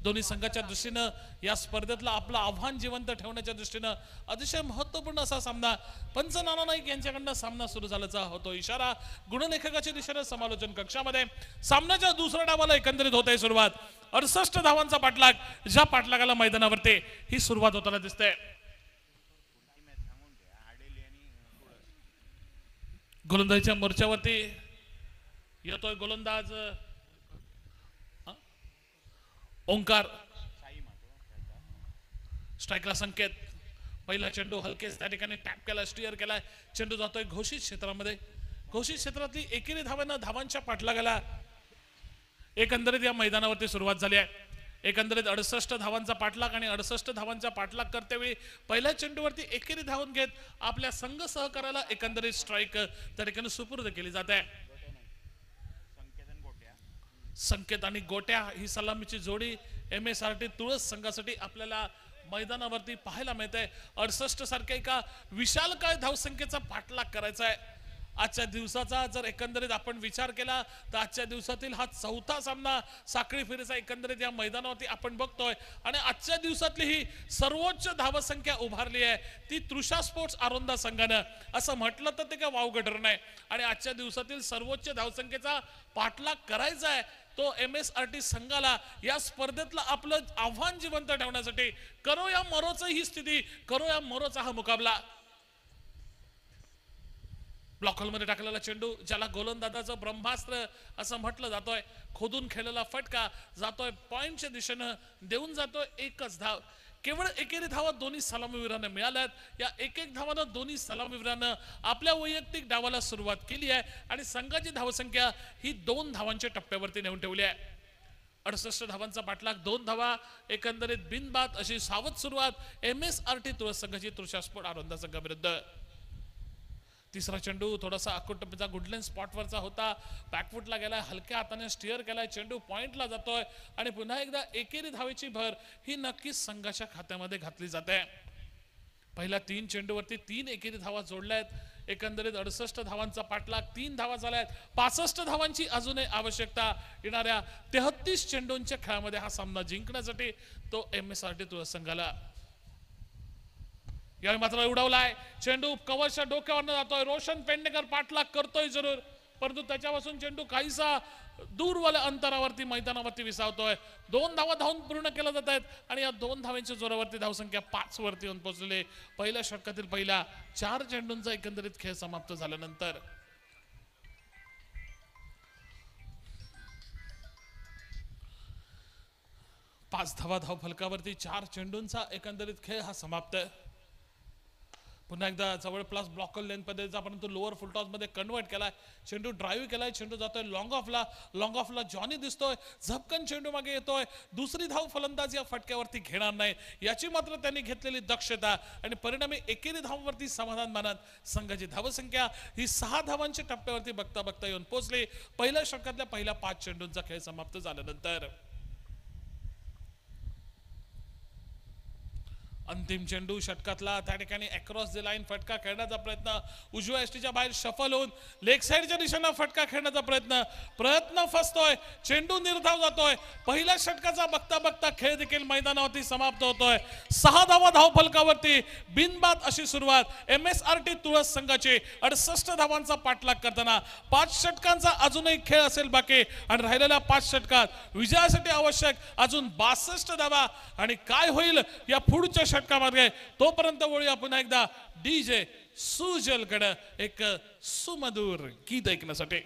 दोन्ही संघाच्या दृष्टीनं या स्पर्धेतला आपलं आव्हान जिवंत ठेवण्याच्या दृष्टीनं अतिशय महत्त्वपूर्ण असा सामना पंच नाना नाईक यांच्याकडनं सामना सुरू झाल्याचा होतो इशारा. गुणलेखकाच्या दिशेनं समालोचन कक्षामध्ये सामन्याच्या दुसऱ्या डावाला एकंदरीत होत आहे सुरुवात. 68 धावांचा पाठलाग, ज्या पाठलागाला मैदानावरती ही सुरुवात होताना दिसते. गोलंदाजीच्या मोर्चावरती येतोय गोलंदाज ओंकार. स्ट्राईकला संकेत. पहिला चेंडू हलकेच त्या ठिकाणी टॅप केला, स्टीअर केलाय. चेंडू जातोय घोषित क्षेत्रामध्ये. घोषित क्षेत्रातली एकेरी धावांच्या पाठलागाला एकंदरीत या मैदानावरती सुरुवात झाली आहे. एकंदरीत 68 धावांचा पाठलाग आणि 68 धावांचा पाठलाग करतेवेळी पहिल्या चेंडूवरती एकेरी धावून घेत आपल्या संघ सहकार्याला एकंदरीत स्ट्राईक त्या ठिकाणी सुपूर्द केली जाते. संकेत आणि गोट्या ही सलामीची जोडी MSRT तुळस संघासाठी आपल्याला मैदानावरती पाहायला मिळते. 68 सारख्या एका विशालकाय धावसंख्येचा पाठलाग करायचा आहे. आजच्या दिवसाचा जर एकंदरीत आपण विचार केला तर आजच्या दिवसातील हा चौथा सामना साखळी फेरीचा एकंदरीत या मैदानावरती आपण बघतोय. आणि आजच्या दिवसातली ही सर्वोच्च धावसंख्या उभारली आहे ती तृषा स्पोर्ट्स आरोंदा संघानं. असं म्हटलं तर ते काय वावगं ठरणार नाही. आणि आजच्या दिवसातील सर्वोच्च धावसंख्येचा पाठलाग करायचा आहे तो MSRT संघाला या स्पर्धेतलं आपलं आव्हान जिवंत ठेवण्यासाठी. करो या मरोच ही स्थिती, करो या मरोचा हा मुकाबला. ब्लॉक होलमध्ये टाकलेला चेंडू ज्याला गोलंदाजाचं ब्रह्मास्त्र असं म्हटलं जातोय. खोदून खेळलेला फटका जातोय पॉइंटच्या दिशेनं, देऊन जातोय एकच धाव. केवळ एकेरी धावा दोन्ही सलामीवीरांना मिळाल्यात. या एक धावानं दोन्ही सलामीवीरांना आपल्या वैयक्तिक डावाला सुरुवात केली आहे आणि संघाची धावसंख्या ही 2 धावांच्या टप्प्यावरती नेऊन ठेवली आहे. 68 धावांचा पाठलाग, 2 धावा एकंदरीत बिनबाद अशी सावध सुरुवात MSRT तुळस संघाची तृषा स्पोर्ट आरोंदा संघाविरुद्ध. तिसरा चेंडू थोडासा अकोटपीचा गुडलेन स्पॉटवरचा होता. बॅकफुटला गेलाय, हलक्या हाताने स्टीअर केलाय. चेंडू पॉइंटला जातोय आणि पुन्हा एकदा एकेरी धावेची भर ही नक्कीच संघाच्या खात्यामध्ये घातली जाते. पहिल्या 3 चेंडूवरती 3 एकेरी धावा जोडल्यात. एकंदरीत 68 धावांचा पाठलाग, 3 धावा झाल्यात. 65 धावांची अजूनही आवश्यकता येणाऱ्या 33 चेंडूंच्या खेळामध्ये हा सामना जिंकण्यासाठी तो MSRT तुळस संघाला. यावेळी मात्र उडवलाय चेंडू, कव्हरच्या डोक्यावरनं जातोय. रोशन पेडणेकर पाठलाग करतोय जरूर, परंतु त्याच्यापासून चेंडू काहीसा दूरवाल्या अंतरावरती मैदानावरती विसावतोय. 2 धावा धावून पूर्ण केल्या जात आहेत आणि या 2 धावांच्या जोरावरती धावसंख्या 5 वरती येऊन पोहोचलेले. पहिल्या षटकातील पहिल्या 4 चेंडूंचा एकंदरीत खेळ समाप्त झाल्यानंतर 5 धावा धाव फलकावरती 4 चेंडूंचा एकंदरीत खेळ हा समाप्त. पुन्हा एकदा जवळपास ब्लॉकल लेन पद्धतीचा परंतु लोअर फुलटॉस मध्ये कन्वर्ट केलाय. चेंडू ड्राईव्ह केलाय. चेंडू जातोय लॉंग ऑफला जॉनी दिसतोय. झपकन चेंडू मागे येतोय. दुसरी धाव फलंदाज या फटक्यावरती घेणार नाही याची मात्र त्यांनी घेतलेली दक्षता आणि परिणामी एकेरी धावांवरती समाधान मानत संघाची धावसंख्या ही 6 धावांच्या टप्प्यावरती बघता बघता येऊन पोहोचली. पहिल्या षटकातल्या पहिल्या 5 चेंडूंचा खेळ समाप्त झाल्यानंतर अंतिम चेंडू षटकातला त्या ठिकाणी अक्रॉस द लाईन फटका खेळण्याचा प्रयत्न, उजव्या एसटीच्या बाहेर शफल होऊन लेग साईडच्या दिशेनं फटका खेळण्याचा प्रयत्न फसतोय. चेंडू निर्धाव जातोय. पहिल्या षटकाचा बघता बघता खेळ देखील मैदानावरती समाप्त होतोय. 6 धावा धाव फलकावरती बिनबाद अशी सुरुवात MSRT तुळस संघाची. 68 धावांचा पाठलाग करताना 5 षटकांचा अजूनही खेळ असेल बाकी आणि राहिलेल्या 5 षटकात विजयासाठी आवश्यक अजून 62 धावा. आणि काय होईल या पुढच्या षटकामध्ये तोपर्यंत वळूया पुन्हा एकदा DJ सुजलकडे एक सुमधुर गीत ऐकण्यासाठी.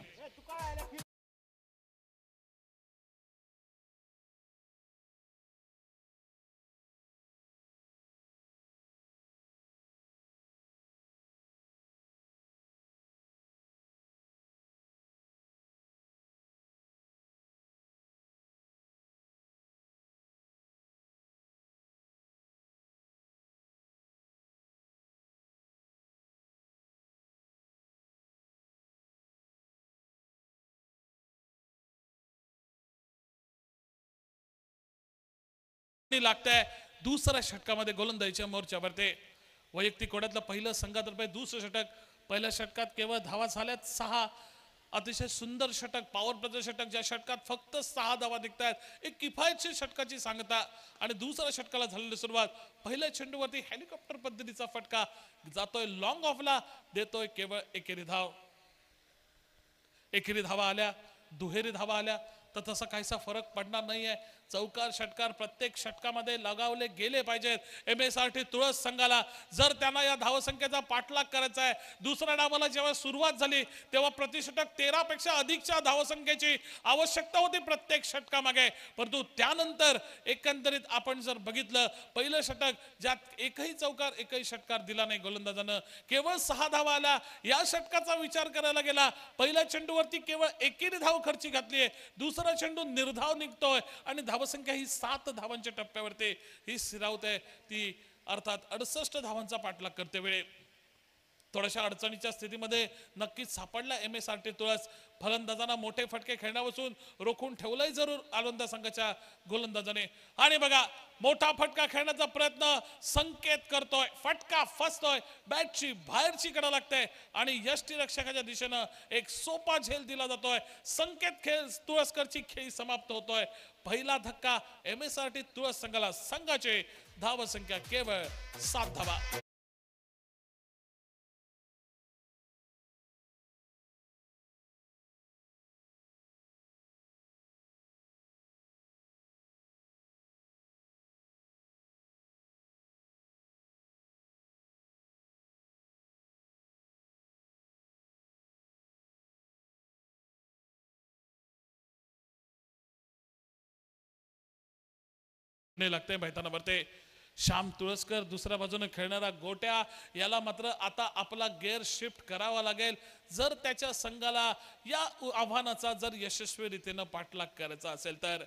लागतंय दुसऱ्या षटकामध्ये गोलंदाजीच्या मोर्चावरती वैयक्तिक कोड्यातलं पहिलं संघातर्फे दुसरं षटक. पहिल्या षटकात केवळ धावा झाल्यात 6. अतिशय सुंदर षटक, पॉवर प्लेचं षटक, ज्या षटकात फक्त 6 धावा निघतायत. एक किफायतशीर षटकाची सांगता. आणि दुसऱ्या षटकाला झालेली सुरुवात. पहिल्या चेंडूवरती हेलिकॉप्टर पद्धतीचा फटका जातोय लॉंग ऑफला, देतोय केवळ एकेरी धाव. एकेरी धावा आल्या, दुहेरी धावा आल्या तर तसा काहीसा फरक पडणार नाहीये. चौकार षटकार प्रत्येक षटकामध्ये लगावले गेले पाहिजेत. MSRT तुळस संघाला जर त्यांना या धावसंख्येचा पाठलाग करायचा आहे. दुसऱ्या डावाला जेव्हा सुरुवात झाली तेव्हा प्रतिषटक 13 पेक्षा अधिकच्या धावसंख्येची आवश्यकता होती प्रत्येक षटकामागे. परंतु त्यानंतर एकंदरीत आपण जर बघितलं पहिलं षटक ज्यात एकही चौकार एकही षटकार दिला नाही गोलंदाजानं, केवळ 6 धावा आल्या. या षटकाचा विचार करायला गेला पहिल्या चेंडूवरती केवळ एकेरी धाव खर्ची घातलीये. दुसरा चेंडू निर्धाव निघतोय आणि धावसंख्या ही 7 धावांच्या टप्प्यावरती ही स्थिरावते. ती अर्थात 68 धावांचा पाठलाग करते वेळी थोड्याशा अडचणीच्या स्थितीमध्ये नक्कीच सापडला MSRT तुळस. फलंदाजांना मोठे फटके खेळण्यापासून रोखून ठेवलंय जरूर आलोंदा संघाच्या गोलंदाजाने. आणि बघा मोठा फटका खेळण्याचा प्रयत्न संकेत करतोय, फटका फसतोय, बॅटची बाहेरची कडा लागते आणि यष्टीरक्षकाच्या दिशेनं एक सोपा झेल दिला जातोय. संकेत खेळ तुळसकरची खेळी समाप्त होतोय. पहिला धक्का MSRT तुळस संघाला. संघाचे धावसंख्या केवळ 7 धावा. लागते मैदानावरती श्याम तुळसकर, दुसऱ्या बाजूने खेळणारा गोट्या. याला मात्र आता आपला गेअर शिफ्ट करावा लागेल जर त्याच्या संघाला या आव्हानाचा जर यशस्वी रीतीने पाठलाग करायचा असेल तर.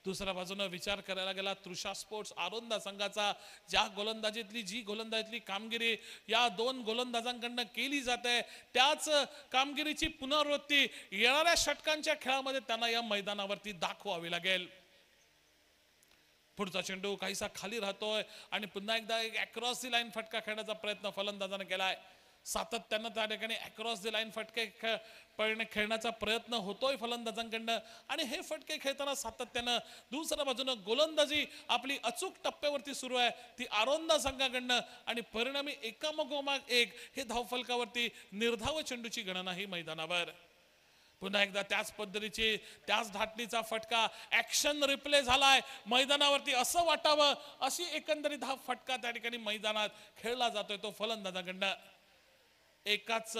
दुसऱ्या बाजूने विचार करायला गेला तृषा स्पोर्ट्स आरोंदा संघाचा. जी गोलंदाजीतली कामगिरी या 2 गोलंदाजांकडून केली जाते त्याच कामगिरीची पुनरावृत्ती येणाऱ्या षटकांच्या खेळामध्ये त्यांना या मैदानावरती दाखवावी लागेल. पुढचा चेंडू काहीसा खाली राहतोय आणि पुन्हा एकदा एक अक्रॉस दी लाईन फटका खेळण्याचा प्रयत्न फलंदाजाने केलाय. सातत्यानं त्या ठिकाणी अक्रॉस दी लाईन फटके खेळण्याचा प्रयत्न होतोय फलंदाजांकडनं आणि हे फटके खेळताना सातत्यानं दुसऱ्या बाजूनं गोलंदाजी आपली अचूक टप्प्यावरती सुरू आहे ती आरोंदा संघाकडनं आणि परिणामी एकामागोमाग एक हे धावफलकावरती निर्धाव चेंडूची गणना ही मैदानावर. पुन्हा एकदा त्याच पद्धतीची त्याच धाटणीचा फटका ऍक्शन रिप्ले झालाय मैदानावरती असं वाटावं अशी एकंदरीत हा फटका त्या ठिकाणी मैदानात खेळला जातोय तो फलंदाजाकडनं. एकाच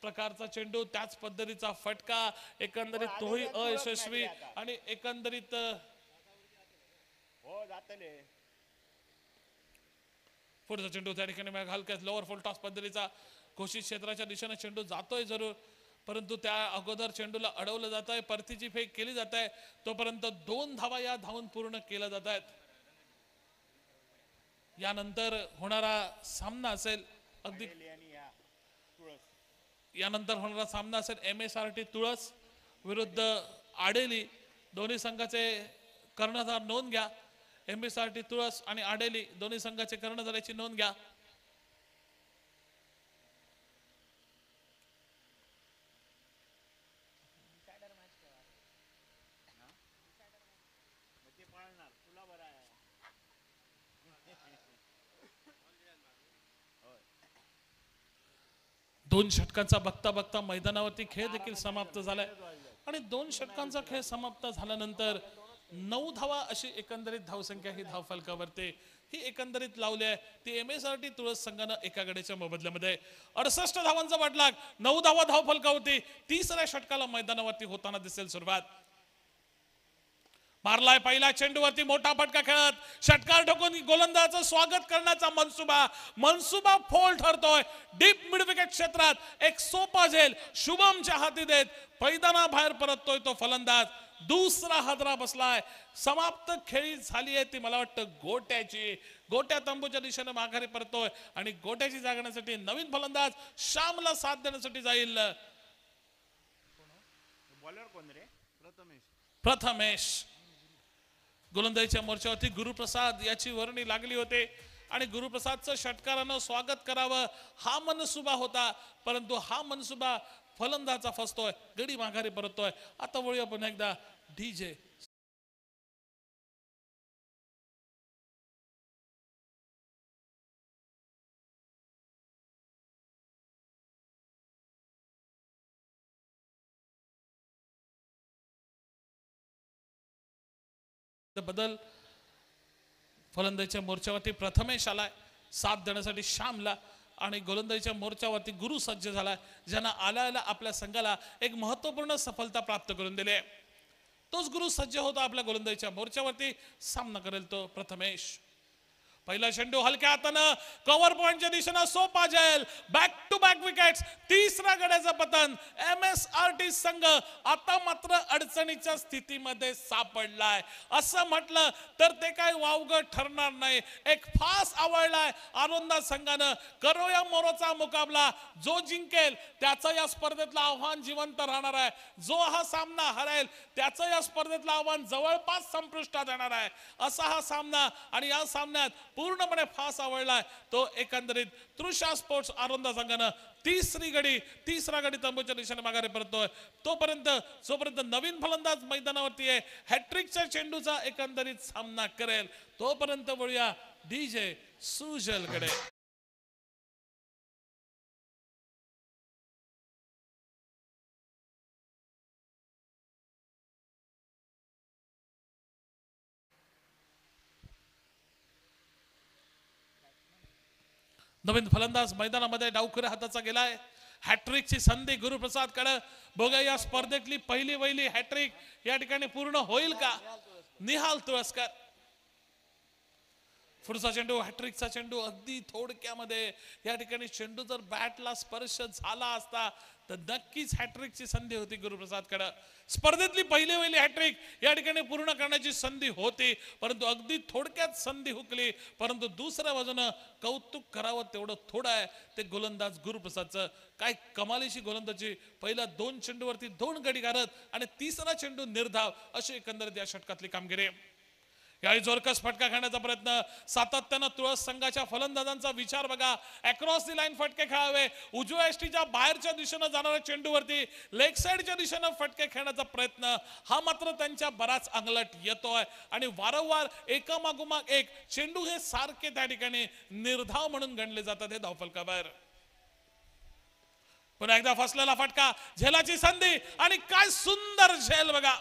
प्रकारचा चेंडू त्याच पद्धतीचा फटका एकंदरीत तोही अयशस्वी आणि एकंदरीत पुढचा चेंडू त्या ठिकाणी हलक्यात लोअर फुल टॉस पद्धतीचा घोषित क्षेत्राच्या दिशेने चेंडू जातोय जरूर परंतु त्या अगोदर चेंडूला अडवलं जात आहे. परतीची फेक केली जात आहे तोपर्यंत 2 धावा या धावून पूर्ण केल्या जात आहेत. यानंतर होणारा सामना असेल अगदी यानंतर होणारा सामना असेल MSRT तुळस विरुद्ध आडेली. दोन्ही संघाचे कर्णधार नोंद घ्या. MSRT तुळस आणि आडेली दोन्ही संघाचे कर्णधाराची नोंद घ्या. दोन षटकांचा बघता बघता मैदानावरती खेळ देखील समाप्त झालाय आणि 2 षटकांचा खेळ समाप्त झाल्यानंतर 9 धावा अशी एकंदरीत धावसंख्या ही धावफलकावरती ही एकंदरीत लावली आहे ती MSRT तुळस संघानं एका गड्याच्या मोबदल्यामध्ये 68 धावांचा पाठलाग 9 धावा धावफलकावरती. तिसऱ्या षटकाला मैदानावरती होताना दिसेल सुरुवात. मारलाय पहिल्या चेंडूवरती मोठा फटका खेळत षटकार ठोकून गोलंदाजाचं स्वागत करण्याचा मनसुबा फोल ठरतोय. डीप मिड विकेट क्षेत्रात एक सोपा झेल शुभमच्या हाती देत पैदाना बाहेर परततोय तो फलंदाज. दुसरा हादरा बसलाय. समाप्त खेळी झाली आहे ती मला वाटतं गोट्याची. गोट्या तंबूच्या दिशेने माघारी परतोय आणि गोट्याची जागण्यासाठी नवीन फलंदाज श्यामला साथ देण्यासाठी जाईल प्रथमेश. गोलंदाजीच्या मोर्चावरती गुरुप्रसाद याची वर्णी लागली होते आणि गुरुप्रसादचं षटकारानं स्वागत करावं हा मनसुबा होता, परंतु हा मनसुबा फलंदाजा फसतोय, गडी माघारी परततोय. आता वळूया पुन्हा एकदा डीजे बदल. फलंदाजीच्या मोर्चावरती प्रथमेश आलाय साथ देण्यासाठी श्यामला आणि गोलंदाजीच्या मोर्चावरती गुरु सज्ज झालाय, ज्यांना आल्याला आपल्या संघाला एक महत्वपूर्ण सफलता प्राप्त करून दिली. तोच गुरु सज्ज होता आपल्या गोलंदाजीच्या मोर्चावरती. सामना करेल तो प्रथमेश. पहिला चेंडू हलक्या हातानं कव्हर पॉइंटच्या दिशेनं सोपा जाईल. Back to back wickets. तिसरा गड्याचं पतन. MSRT संघ आता मात्र अडचणीच्या स्थितीमध्ये सापडलाय. असं म्हटलं तर ते काय वावगं ठरणार नाही. एक फास आवडलाय आनंदा संघानं. करोया मोरोचा मुकाबला. जो जिंकेल त्याचं या स्पर्धेतलं आव्हान जिवंत राहणार आहे. जो हा सामना हरेल त्याचं या स्पर्धेतलं आव्हान जवळपास संपुष्टात येणार आहे. असा हा सामना आणि या सामन्यात पूर्णपणे फास आवडलाय तो एकंदरीत तृषा स्पोर्ट्स आरोंदा संघानं. तिसरा गडी तंबूच्या दिशेने माघारी परततोय. जोपर्यंत नवीन फलंदाज मैदानावरती आहे, हॅट्रिकच्या चेंडूचा एकंदरीत सामना करेल तोपर्यंत वळूया डीजे सुजलकडे. नवीन फलंदाज मैदानामध्ये डावखुऱ्या हाताचा गेलाय. हॅट्रिकची संधी गुरुप्रसाद कडे. बघा या स्पर्धेतली पहिली हॅट्रिक या ठिकाणी पूर्ण होईल का. निहाल तुळसकर. पुढचा चेंडू हॅट्रिकचा चेंडू अगदी थोडक्यामध्ये या ठिकाणी चेंडू जर बॅटला स्पर्श झाला असता तर नक्कीच हॅट्रिकची संधी होती गुरुप्रसाद कडे. स्पर्धेतली पहिली हॅट्रिक या ठिकाणी पूर्ण करण्याची संधी होती, परंतु अगदी थोडक्यात संधी हुकली. परंतु दुसऱ्या बाजूनं कौतुक करावं तेवढं थोडं आहे ते गोलंदाज गुरुप्रसादचं. काय कमालीची गोलंदाजी. पहिल्या 2 चेंडूवरती 2 गडी गारत आणि तिसरा चेंडू निर्धाव अशी एकंदरीत या षटकातली कामगिरी. यावेळी जोरकस फटका खेळण्याचा प्रयत्न सातत्यानं तुळस संघाच्या फलंदाजांचा विचार बघा. अक्रॉस दी लाईन फटके खेळावे. उजव्या एसटीच्या बाहेरच्या दिशेनं जाणाऱ्या चेंडूवरती लेग साईडच्या दिशेनं फटके खेळण्याचा प्रयत्न हा मात्र त्यांच्या बराच अंगलट येतोय आणि वारंवार एकामागोमाग एक चेंडू हे सारखे त्या ठिकाणी निर्धाव म्हणून गणले जातात हे धावफलकावर. पुन्हा एकदा फसलेला फटका. झेलाची संधी आणि काय सुंदर झेल बघा.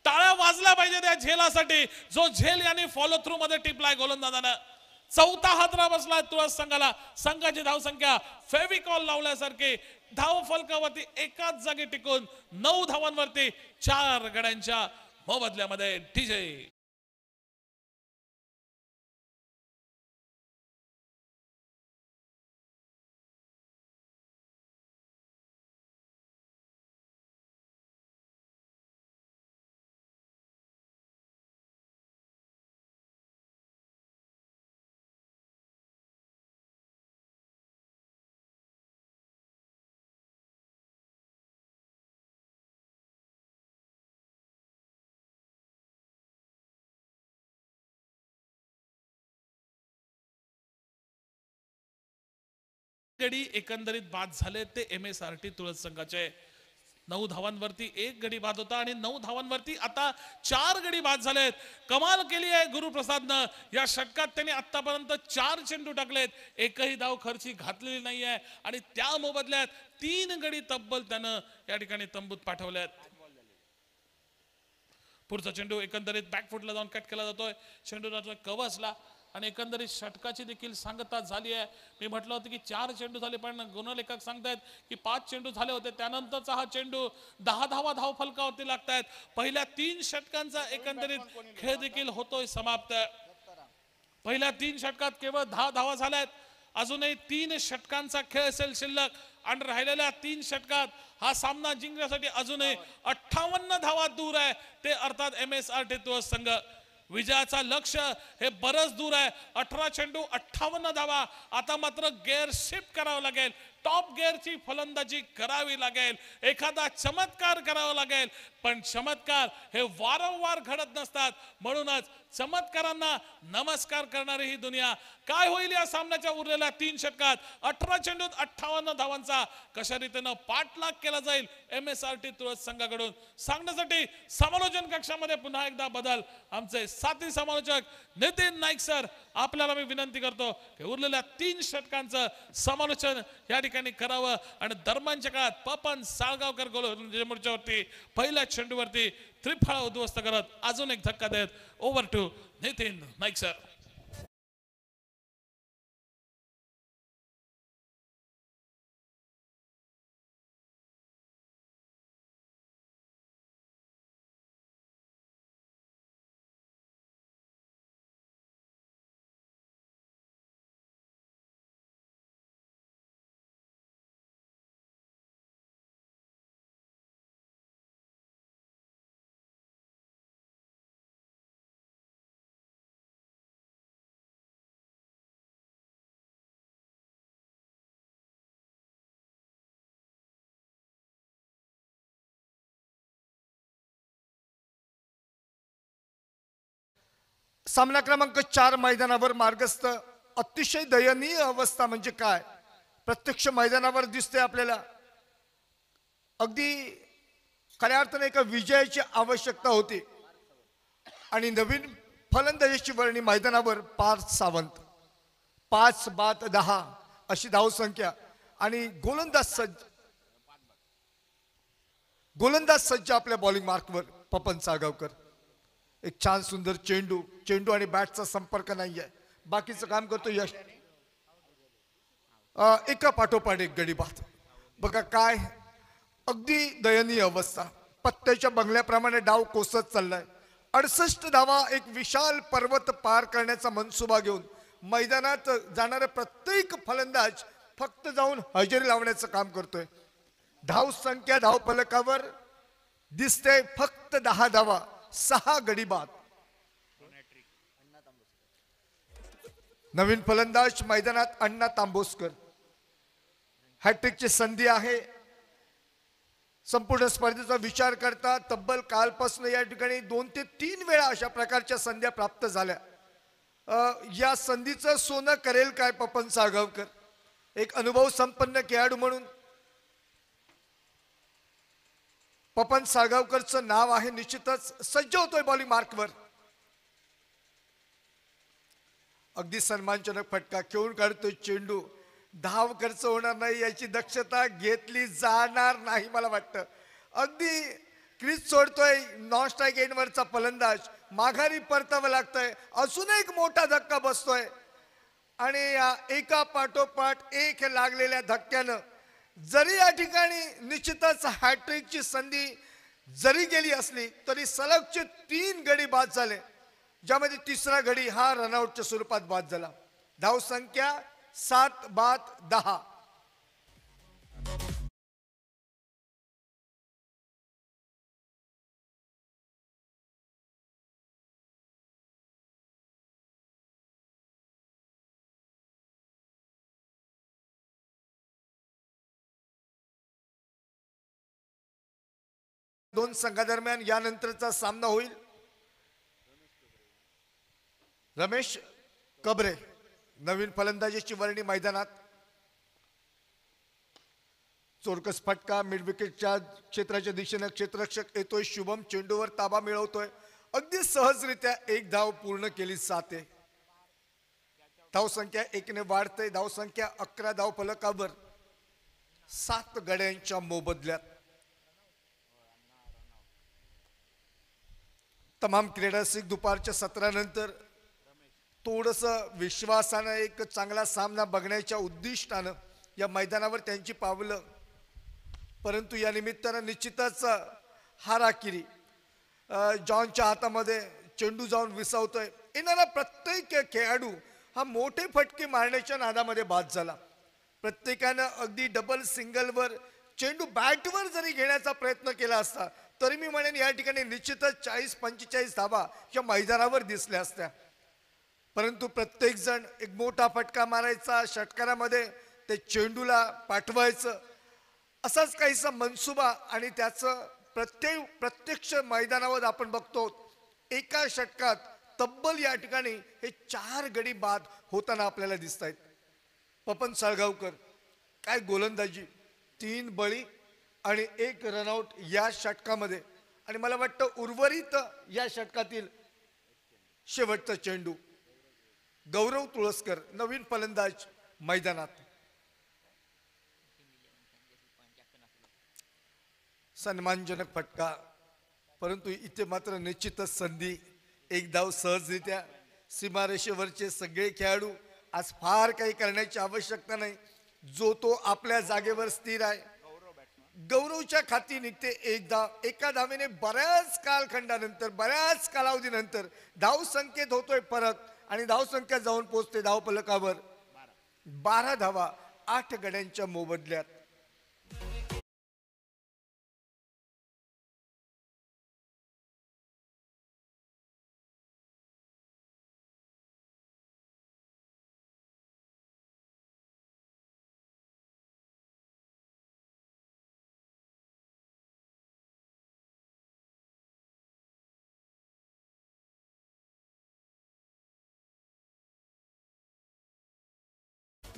टाळ्या वाजल्या पाहिजे त्या झेलासाठी. जो झेल यांनी फॉलो थ्रू मध्ये टिपलाय गोलंदाजानं. 4था हादरा बसलाय तुळस संघाला. संघाची धावसंख्या फेविकॉल लावल्यासारखी धाव फलकावरती एकाच जागी टिकून 9 धावांवरती 4 गड्यांच्या मोबदल्यामध्ये डीजे. गडी एकंदरीत बाद झाले ते MSRT तुळस संघाचे. 9 धावांवरती 1 गडी बाद होता आणि 9 धावांवरती आता 4 गडी बाद झालेत. कमाल केली आहे गुरुप्रसादनं. या षटकात त्यांनी आतापर्यंत 4 चेंडू टाकलेत. एकही धाव खर्ची घातलेली नाही आहे आणि त्या मोबदल्यात 3 गडी तब्बल त्यानं या ठिकाणी तंबूत पाठवल्यात. पुढचा चेंडू एकंदरीत बॅकफुटला जाऊन कट केला जातोय. चेंडू जातोय कवचला आणि एकंदरीत षटकाची देखील सांगता झाली आहे. मी म्हटलं होतं की 4 चेंडू झाले, पण गुणलेखक सांगतायत की 5 चेंडू झाले होते. त्यानंतरचा हा चेंडू 10 धावा धाव फलकावरती लागतायत. पहिल्या 3 षटकांचा एकंदरीत खेळ देखील होतोय समाप्त. पहिल्या 3 षटकात केवळ 10 धावा झाल्यात. अजूनही 3 षटकांचा खेळ असेल शिल्लक आणि राहिलेल्या 3 षटकात हा सामना जिंकण्यासाठी अजूनही 58 धावा दूर आहे. ते अर्थात MSRT तुळस संघ. विजयाचा लक्ष हे बरच दूर आहे. 18 चेंडू 58 धावा. आता मात्र गेअर शिफ्ट करावं लागेल टॉप गिअरची फलंदाजी करावी लागेल, एखादा चमत्कार करावा लागेल. पण चमत्कार हे वारंवार घडत नसतात, म्हणूनच चमत्कारांना नमस्कार करणारी ही दुनिया. काय होईल या सामन्याच्या उरलेल्या 3 षटकात? 18 चेंडूत 58 धावांचा कशा रीतीनं पाठलाग केला जाईल MSRT तुळस संघाकडून सांगण्यासाठी समालोचन कक्षामध्ये पुन्हा एकदा बदल. आमचे साथी समालोचक नितीन नाईक सर, आपल्याला मी विनंती करतो की उरलेल्या 3 षटकांचं समालोचन या ठिकाणी करावं. आणि दरम्यानच्या काळात पपन साळगावकर गोलंदाजीवरती पहिल्या चेंडूवरती त्रिफळा उद्ध्वस्त करत अजून एक धक्का देत. Over to Nitin Naik sir. सामना क्रमांक 4 मैदानावर मार्गस्थ. अतिशय दयनीय अवस्था म्हणजे काय, प्रत्यक्ष मैदानावर दिसते आपल्याला. अगदी खऱ्या अर्थाने एका विजयाची आवश्यकता होती आणि नवीन फलंदाजीची वर्णी मैदानावर पार्थ सावंत. 5 बाद 10 अशी धावसंख्या आणि गोलंदाज सज्ज आपल्या बॉलिंग मार्कवर पपन साळगावकर. एक छान सुंदर चेंडू आणि बॅटचा संपर्क नाहीये, बाकीचं काम करतो यश. एका पाठोपाठ एक गडी बाद. बघा काय अगदी दयनीय अवस्था. पत्त्याच्या बंगल्याप्रमाणे डाव कोसत चाललाय. 68 धावा एक विशाल पर्वत पार करण्याचा मनसुबा घेऊन मैदानात जाणारा प्रत्येक फलंदाज फक्त जाऊन हजेरी लावण्याचं काम करतोय. धाव संख्या धाव फलकावर दिसते फक्त 10 धावा, 6 गडी बाद. नवीन फलंदाज मैदानात अण्णा तांबोसकर. हॅट्रिकची संधी आहे. संपूर्ण स्पर्धेचा विचार करता तब्बल कालपासून या ठिकाणी 2 ते 3 वेळा अशा प्रकारच्या संध्या प्राप्त झाल्या. या संधीचं सोनं करेल काय पपन साळगावकर? एक अनुभव संपन्न खेळाडू म्हणून पपन साळगावकरचं नाव आहे. निश्चितच सज्ज होतोय बॉलिंग मार्कवर. अगदी सन्मानजनक फटका खेळून काढतोय चेंडू. धाव खर्च होणार नाही याची दक्षता घेतली जाणार नाही मला वाटतं. अगदी क्रीज सोडतोय नॉन स्ट्राईक एंडवरचा फलंदाज. माघारी परतावं लागतंय. अजून एक मोठा धक्का बसतोय आणि या एका पाठोपाठ एक लागलेल्या धक्क्यानं जरी या ठिकाणी निश्चितच हॅट्रिकची संधी जरी गेली असली तरी सलगचे 3 गडी बाद झाले, ज्यामध्ये तिसरा गडी हा रनआउटच्या स्वरूपात बाद झाला. धाव संख्या 7 बाद 10. दोन संघादरम्यान यानंतरचा सामना होईल. रमेश कबरे नवीन फलंदाजीची वर्णी मैदानात. चोरकस फटका मिड विकेटच्या क्षेत्राच्या दिशेने क्षेत्ररक्षक येतोय. शुभम चेंडूवर ताबा मिळवतोय. अगदी सहजरित्या एक धाव पूर्ण केली जाते. धाव संख्या 1 ने वाढते. धाव संख्या 11 धाव फलकावर 7 गड्यांच्या मोबदल्यात. तमाम क्रीडासिक दुपारच्या सत्रानंतर थोडस विश्वासानं एक चांगला सामना बघण्याच्या उद्दिष्टानं या मैदानावर त्यांची पावलं, परंतु या निमित्तानं निश्चितच हाराकिरी. जॉनच्या हातामध्ये चेंडू जाऊन विसावतोय. येणारा प्रत्येक खेळाडू हा मोठे फटके मारण्याच्या नादामध्ये बाद झाला. प्रत्येकानं अगदी डबल सिंगलवर चेंडू बॅटवर जरी घेण्याचा प्रयत्न केला असता तरी मी म्हणेन या ठिकाणी निश्चितच 40-45 धावा या मैदानावर दिसल्या असत्या. परंतु प्रत्येक जण एक मोठा फटका मारायचा षटकारामध्ये ते चेंडूला पाठवायचं, असाच काहीसा मनसुबा आणि त्याचं प्रत्यक्ष मैदानावर आपण बघतो. एका षटकात तब्बल या ठिकाणी हे 4 गडी बाद होताना आपल्याला दिसत आहेत. पपन साळगावकर काय गोलंदाजी, 3 बळी आणि 1 रनआउट या षटकामध्ये. आणि मला वाटतं उर्वरित या षटकातील शेवटचा चेंडू. गौरव तुळसकर नवीन फलंदाज मैदानात. सन्मानजनक फटका, परंतु इथे मात्र निश्चितच संधी. एक धाव सहजरित्या. सीमारेषेवरचे सगळे खेळाडू आज फार काही करण्याची आवश्यकता नाही. जो तो आपल्या जागेवर स्थिर आहे. गौरवच्या खाती निघते एक धाव. एका धावेने बऱ्याच कालखंडानंतर, बऱ्याच कालावधीनंतर धाव संकेत होतोय परत आणि धाव संख्या जाऊन पोहोचते धाव फलकावर. 12 धावा 8 गड्यांच्या मोबदल्यात.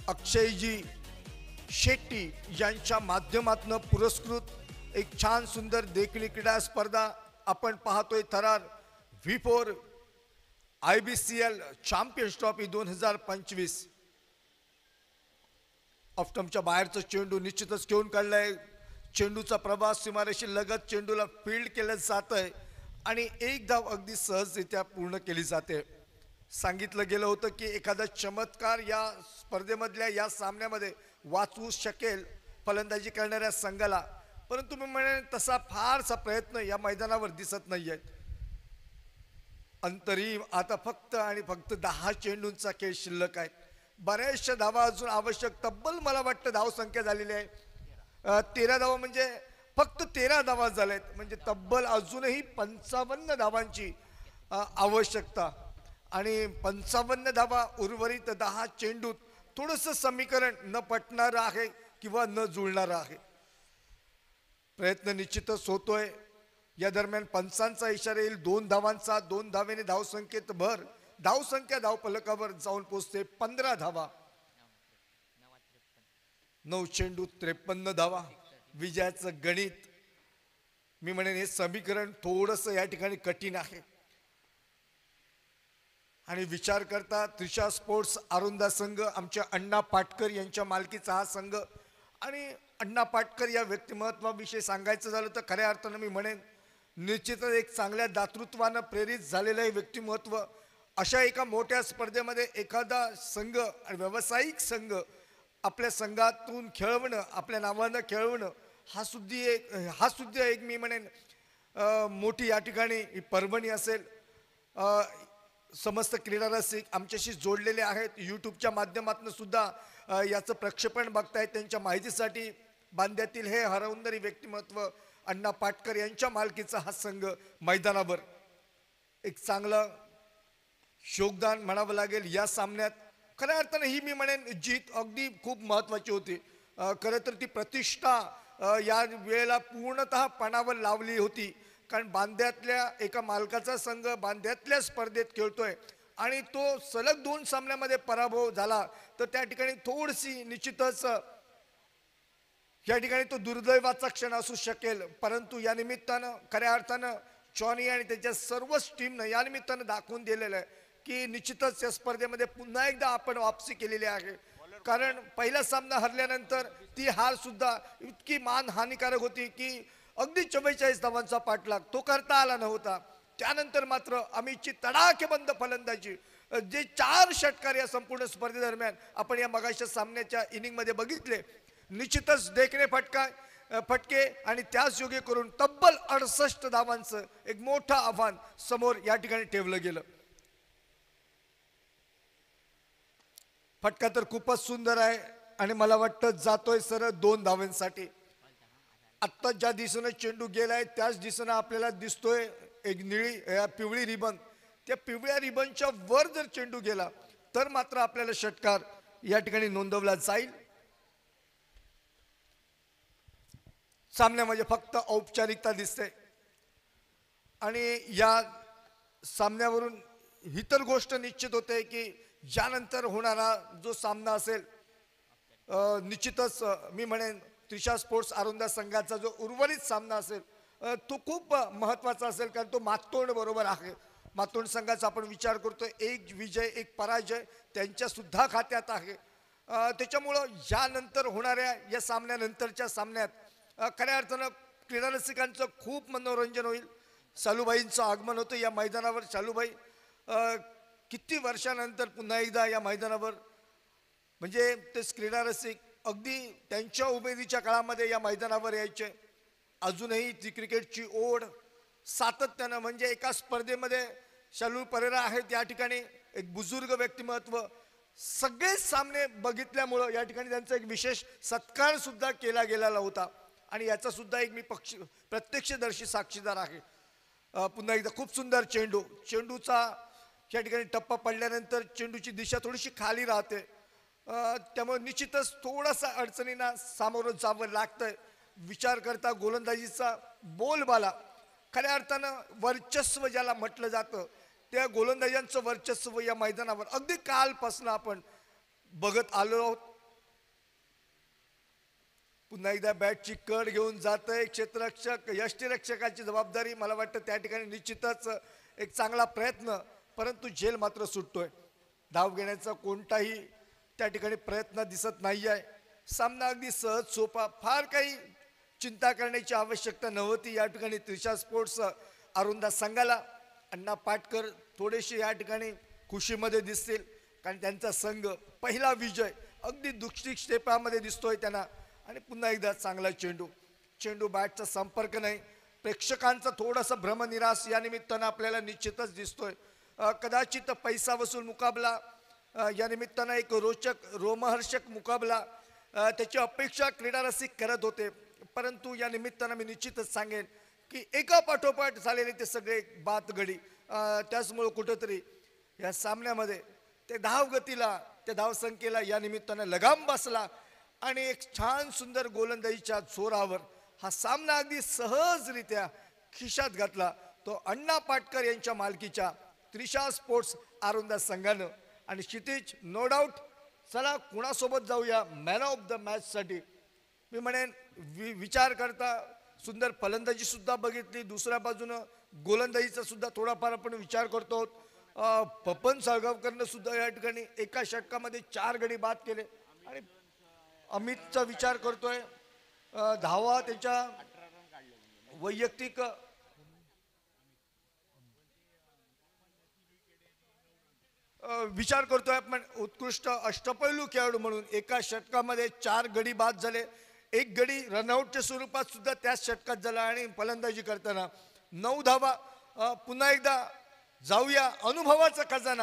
अक्षयजी शेट्टी यांच्या माध्यमातून पुरस्कृत एक छान सुंदर देखणी क्रीडा स्पर्धा आपण पाहतोय. थरार V4 IBCL चॅम्पियन्स ट्रॉफी 2025. ऑफ्टमच्या बाहेरचं चेंडू निश्चितच घेऊन काढलाय. चेंडूचा प्रवास सीमारेषी लगत चेंडूला फील्ड केलं जात आहे आणि एक धाव अगदी सहजरित्या पूर्ण केली जाते. सांगितलं गेलं होतं की एखादा चमत्कार या स्पर्धेमधल्या या सामन्यामध्ये वाचवू शकेल फलंदाजी करणाऱ्या संघाला, परंतु मी म्हणेन तसा फारसा प्रयत्न या मैदानावर दिसत नाहीये. अंतरिम आता फक्त आणि फक्त 10 चेंडूंचा खेळ शिल्लक आहे. बऱ्याचशा धावा अजून आवश्यक. तब्बल मला वाटतं धाव संख्या झालेली आहे 13 धावा, म्हणजे फक्त 13 धावा झाल्यात. म्हणजे तब्बल अजूनही 55 धावांची आवश्यकता आणि 55 धावा उर्वरित 10 चेंडूत थोडंसं समीकरण न पटणारं आहे किंवा न जुळणारं आहे. प्रयत्न निश्चितच होतोय. या दरम्यान पंचांचा इशारा येईल 2 धावांचा. 2 धावेने धावसंख्येत भर. धावसंख्या धाव फलकावर जाऊन पोहोचते 15 धावा. 9 चेंडू 53 धावा. विजयाचं गणित मी म्हणेन हे समीकरण थोडंसं या ठिकाणी कठीण आहे. आणि विचार करता त्रिशा स्पोर्ट्स आरुंदा संघ, आमच्या अण्णा पाटकर यांच्या मालकीचा हा संघ. आणि अण्णा पाटकर या व्यक्तिमत्वाविषयी सांगायचं झालं तर खऱ्या अर्थानं मी म्हणेन निश्चितच एक चांगल्या दातृत्वानं प्रेरित झालेलं हे व्यक्तिमत्व. अशा एका मोठ्या स्पर्धेमध्ये एखादा संघ आणि व्यावसायिक संघ आपल्या संघातून खेळवणं, आपल्या नावानं खेळवणं हा सुद्धा एक मी म्हणेन मोठी या ठिकाणी ही पर्वणी असेल. समस्त क्रीडा रसिक आमच्याशी जोडलेले आहेत. यूट्यूबच्या माध्यमातून सुद्धा याचं प्रक्षेपण बघतायत. त्यांच्या माहितीसाठी बांद्यातील हे हरवणारी व्यक्तिमत्व अण्णा पाटकर यांच्या मालकीचा हा संघ मैदानावर एक चांगलं योगदान म्हणावं लागेल या सामन्यात. खऱ्या अर्थानं ही मी म्हणेन जीत अगदी खूप महत्त्वाची होती. खरं तर ती प्रतिष्ठा या वेळेला पूर्णतः पणावर लावली होती. कारण बांद्यातल्या एका मालकाचा संघ बांद्यातल्या स्पर्धेत खेळतोय आणि तो सलग 2 सामन्यामध्ये पराभव झाला तर त्या ठिकाणी थोडीशी निश्चितच या ठिकाणी तो दुर्दैवाचा क्षण असू शकेल. परंतु या निमित्तानं खऱ्या अर्थानं जॉनी आणि त्याच्या सर्वच टीमनं या निमित्तानं दाखवून दिलेलं आहे की निश्चितच या स्पर्धेमध्ये पुन्हा एकदा आपण वापसी केलेली आहे. कारण पहिला सामना हरल्यानंतर ती हार सुद्धा इतकी मानहानिकारक होती की अगदी 44 धावांचा पाठलाग तो करता आला नव्हता. त्यानंतर मात्र अमितची तडाखेबंद फलंदाजी, जे 4 षटकार या संपूर्ण स्पर्धेदरम्यान आपण या मगाच्या सामन्याच्या इनिंगमध्ये बघितले, निश्चितच देखणे फटके आणि त्याच योग्य करून तब्बल 68 धावांचं एक मोठं आव्हान समोर या ठिकाणी ठेवलं गेलं. फटका तर खूपच सुंदर आहे आणि मला वाटतं जातोय सरळ 2 धावांसाठी. आत्ता ज्या दिशेने चेंडू गेलाय त्याच दिशेने आपल्याला दिसतोय एक पिवळी रिबन. त्या पिवळ्या रिबनच्या वर जर चेंडू गेला तर मात्र आपल्याला षटकार या ठिकाणी नोंदवला जाईल. सामन्यामध्ये फक्त औपचारिकता दिसते आणि या सामन्यावरून ही तर गोष्ट निश्चित होते की यानंतर होणारा जो सामना असेल निश्चितच मी म्हणेन त्रिशा स्पोर्ट्स आरुंदा संघाचा जो उर्वरित सामना असेल तो खूप महत्त्वाचा असेल, कारण तो मातोंड बरोबर आहे. मातोंड संघाचा आपण विचार करतो, एक विजय एक पराजय त्यांच्या सुद्धा खात्यात आहे. त्याच्यामुळं यानंतर होणाऱ्या या सामन्यानंतरच्या सामन्यात खऱ्या अर्थानं क्रीडा रसिकांचं खूप मनोरंजन होईल. शालूबाईंचं आगमन होतं या मैदानावर. शालूबाई किती वर्षानंतर पुन्हा एकदा या मैदानावर, म्हणजे ते क्रीडा रसिक अगदी त्यांच्या उमेदीच्या काळामध्ये या मैदानावर यायचे. अजूनही ती क्रिकेटची ओढ सातत्यानं, म्हणजे एका स्पर्धेमध्ये शालू परेरा आहेत या ठिकाणी, एक बुजुर्ग व्यक्तिमत्व, सगळे सामने बघितल्यामुळं या ठिकाणी त्यांचा एक विशेष सत्कार सुद्धा केला गेलेला होता आणि याचा सुद्धा एक मी प्रत्यक्षदर्शी साक्षीदार आहे. पुन्हा एकदा खूप सुंदर चेंडूचा या ठिकाणी टप्पा पडल्यानंतर चेंडूची दिशा थोडीशी खाली राहते, त्यामुळे निश्चितच थोडासा अडचणींना सामोरं जावं लागतंय. विचार करता गोलंदाजीचा बोलबाला, खऱ्या अर्थानं वर्चस्व ज्याला म्हटलं जातं, त्या गोलंदाजांचं वर्चस्व या मैदानावर अगदी कालपासून आपण बघत आलो आहोत. पुन्हा एकदा बॅटची कड घेऊन जातंय क्षेत्ररक्षक, यष्टीरक्षकाची जबाबदारी. मला वाटतं त्या ठिकाणी निश्चितच एक चांगला प्रयत्न, परंतु झेल मात्र सुटतोय. धाव घेण्याचा कोणताही त्या ठिकाणी प्रयत्न दिसत नाही आहे. सामना अगदी सहज सोपा, फार काही चिंता करण्याची आवश्यकता नव्हती या ठिकाणी त्रिशा स्पोर्ट्स आरुंदा संघाला. अण्णा पाटकर थोडेसे या ठिकाणी खुशीमध्ये दिसतील, कारण त्यांचा संघ पहिला विजय अगदी दुष्टी क्षेत्रामध्ये दिसतोय त्यांना. आणि पुन्हा एकदा चांगला चेंडू बॅटचा संपर्क नाही. प्रेक्षकांचा थोडासा भ्रमनिरास या निमित्तानं आपल्याला निश्चितच दिसतोय. कदाचित पैसा वसूल मुकाबला, या निमित्तानं एक रोचक रोमहर्षक मुकाबला त्याची अपेक्षा क्रीडा रसिक करत होते, परंतु या निमित्तानं मी निश्चितच सांगेन की एका पाठोपाठ झालेले ते सगळे बाद गडी, त्याचमुळं कुठंतरी या सामन्यामध्ये ते धावगतीला, त्या धावसंख्येला या निमित्तानं लगाम बसला आणि एक छान सुंदर गोलंदाजीच्या जोरावर हा सामना अगदी सहजरित्या खिशात घातला तो अण्णा पाटकर यांच्या मालकीच्या त्रिशा स्पोर्ट्स आरुंदा संघानं. आणि क्षितिज, नो डाऊट, चला कुणासोबत जाऊया मॅन ऑफ द मॅच साठी. मी म्हणेन विचार करता सुंदर फलंदाजी सुद्धा बघितली, दुसऱ्या बाजूनं गोलंदाजीचा सुद्धा थोडाफार आपण विचार करतो. पपन साळगावकरनं सुद्धा या ठिकाणी एका षटकामध्ये 4 गडी बाद केले. आणि अमितचा विचार करतोय, धावा त्याच्या वैयक्तिक विचार करतोय आपण, उत्कृष्ट अष्टपैलू खेळाडू म्हणून एका षटकामध्ये 4 गडी बाद झाले. एक गडी रनआउटच्या स्वरूपात सुद्धा त्याच षटकात झाला आणि फलंदाजी करताना 9 धावा. पुन्हा एकदा जाऊया अनुभवाचा खजाना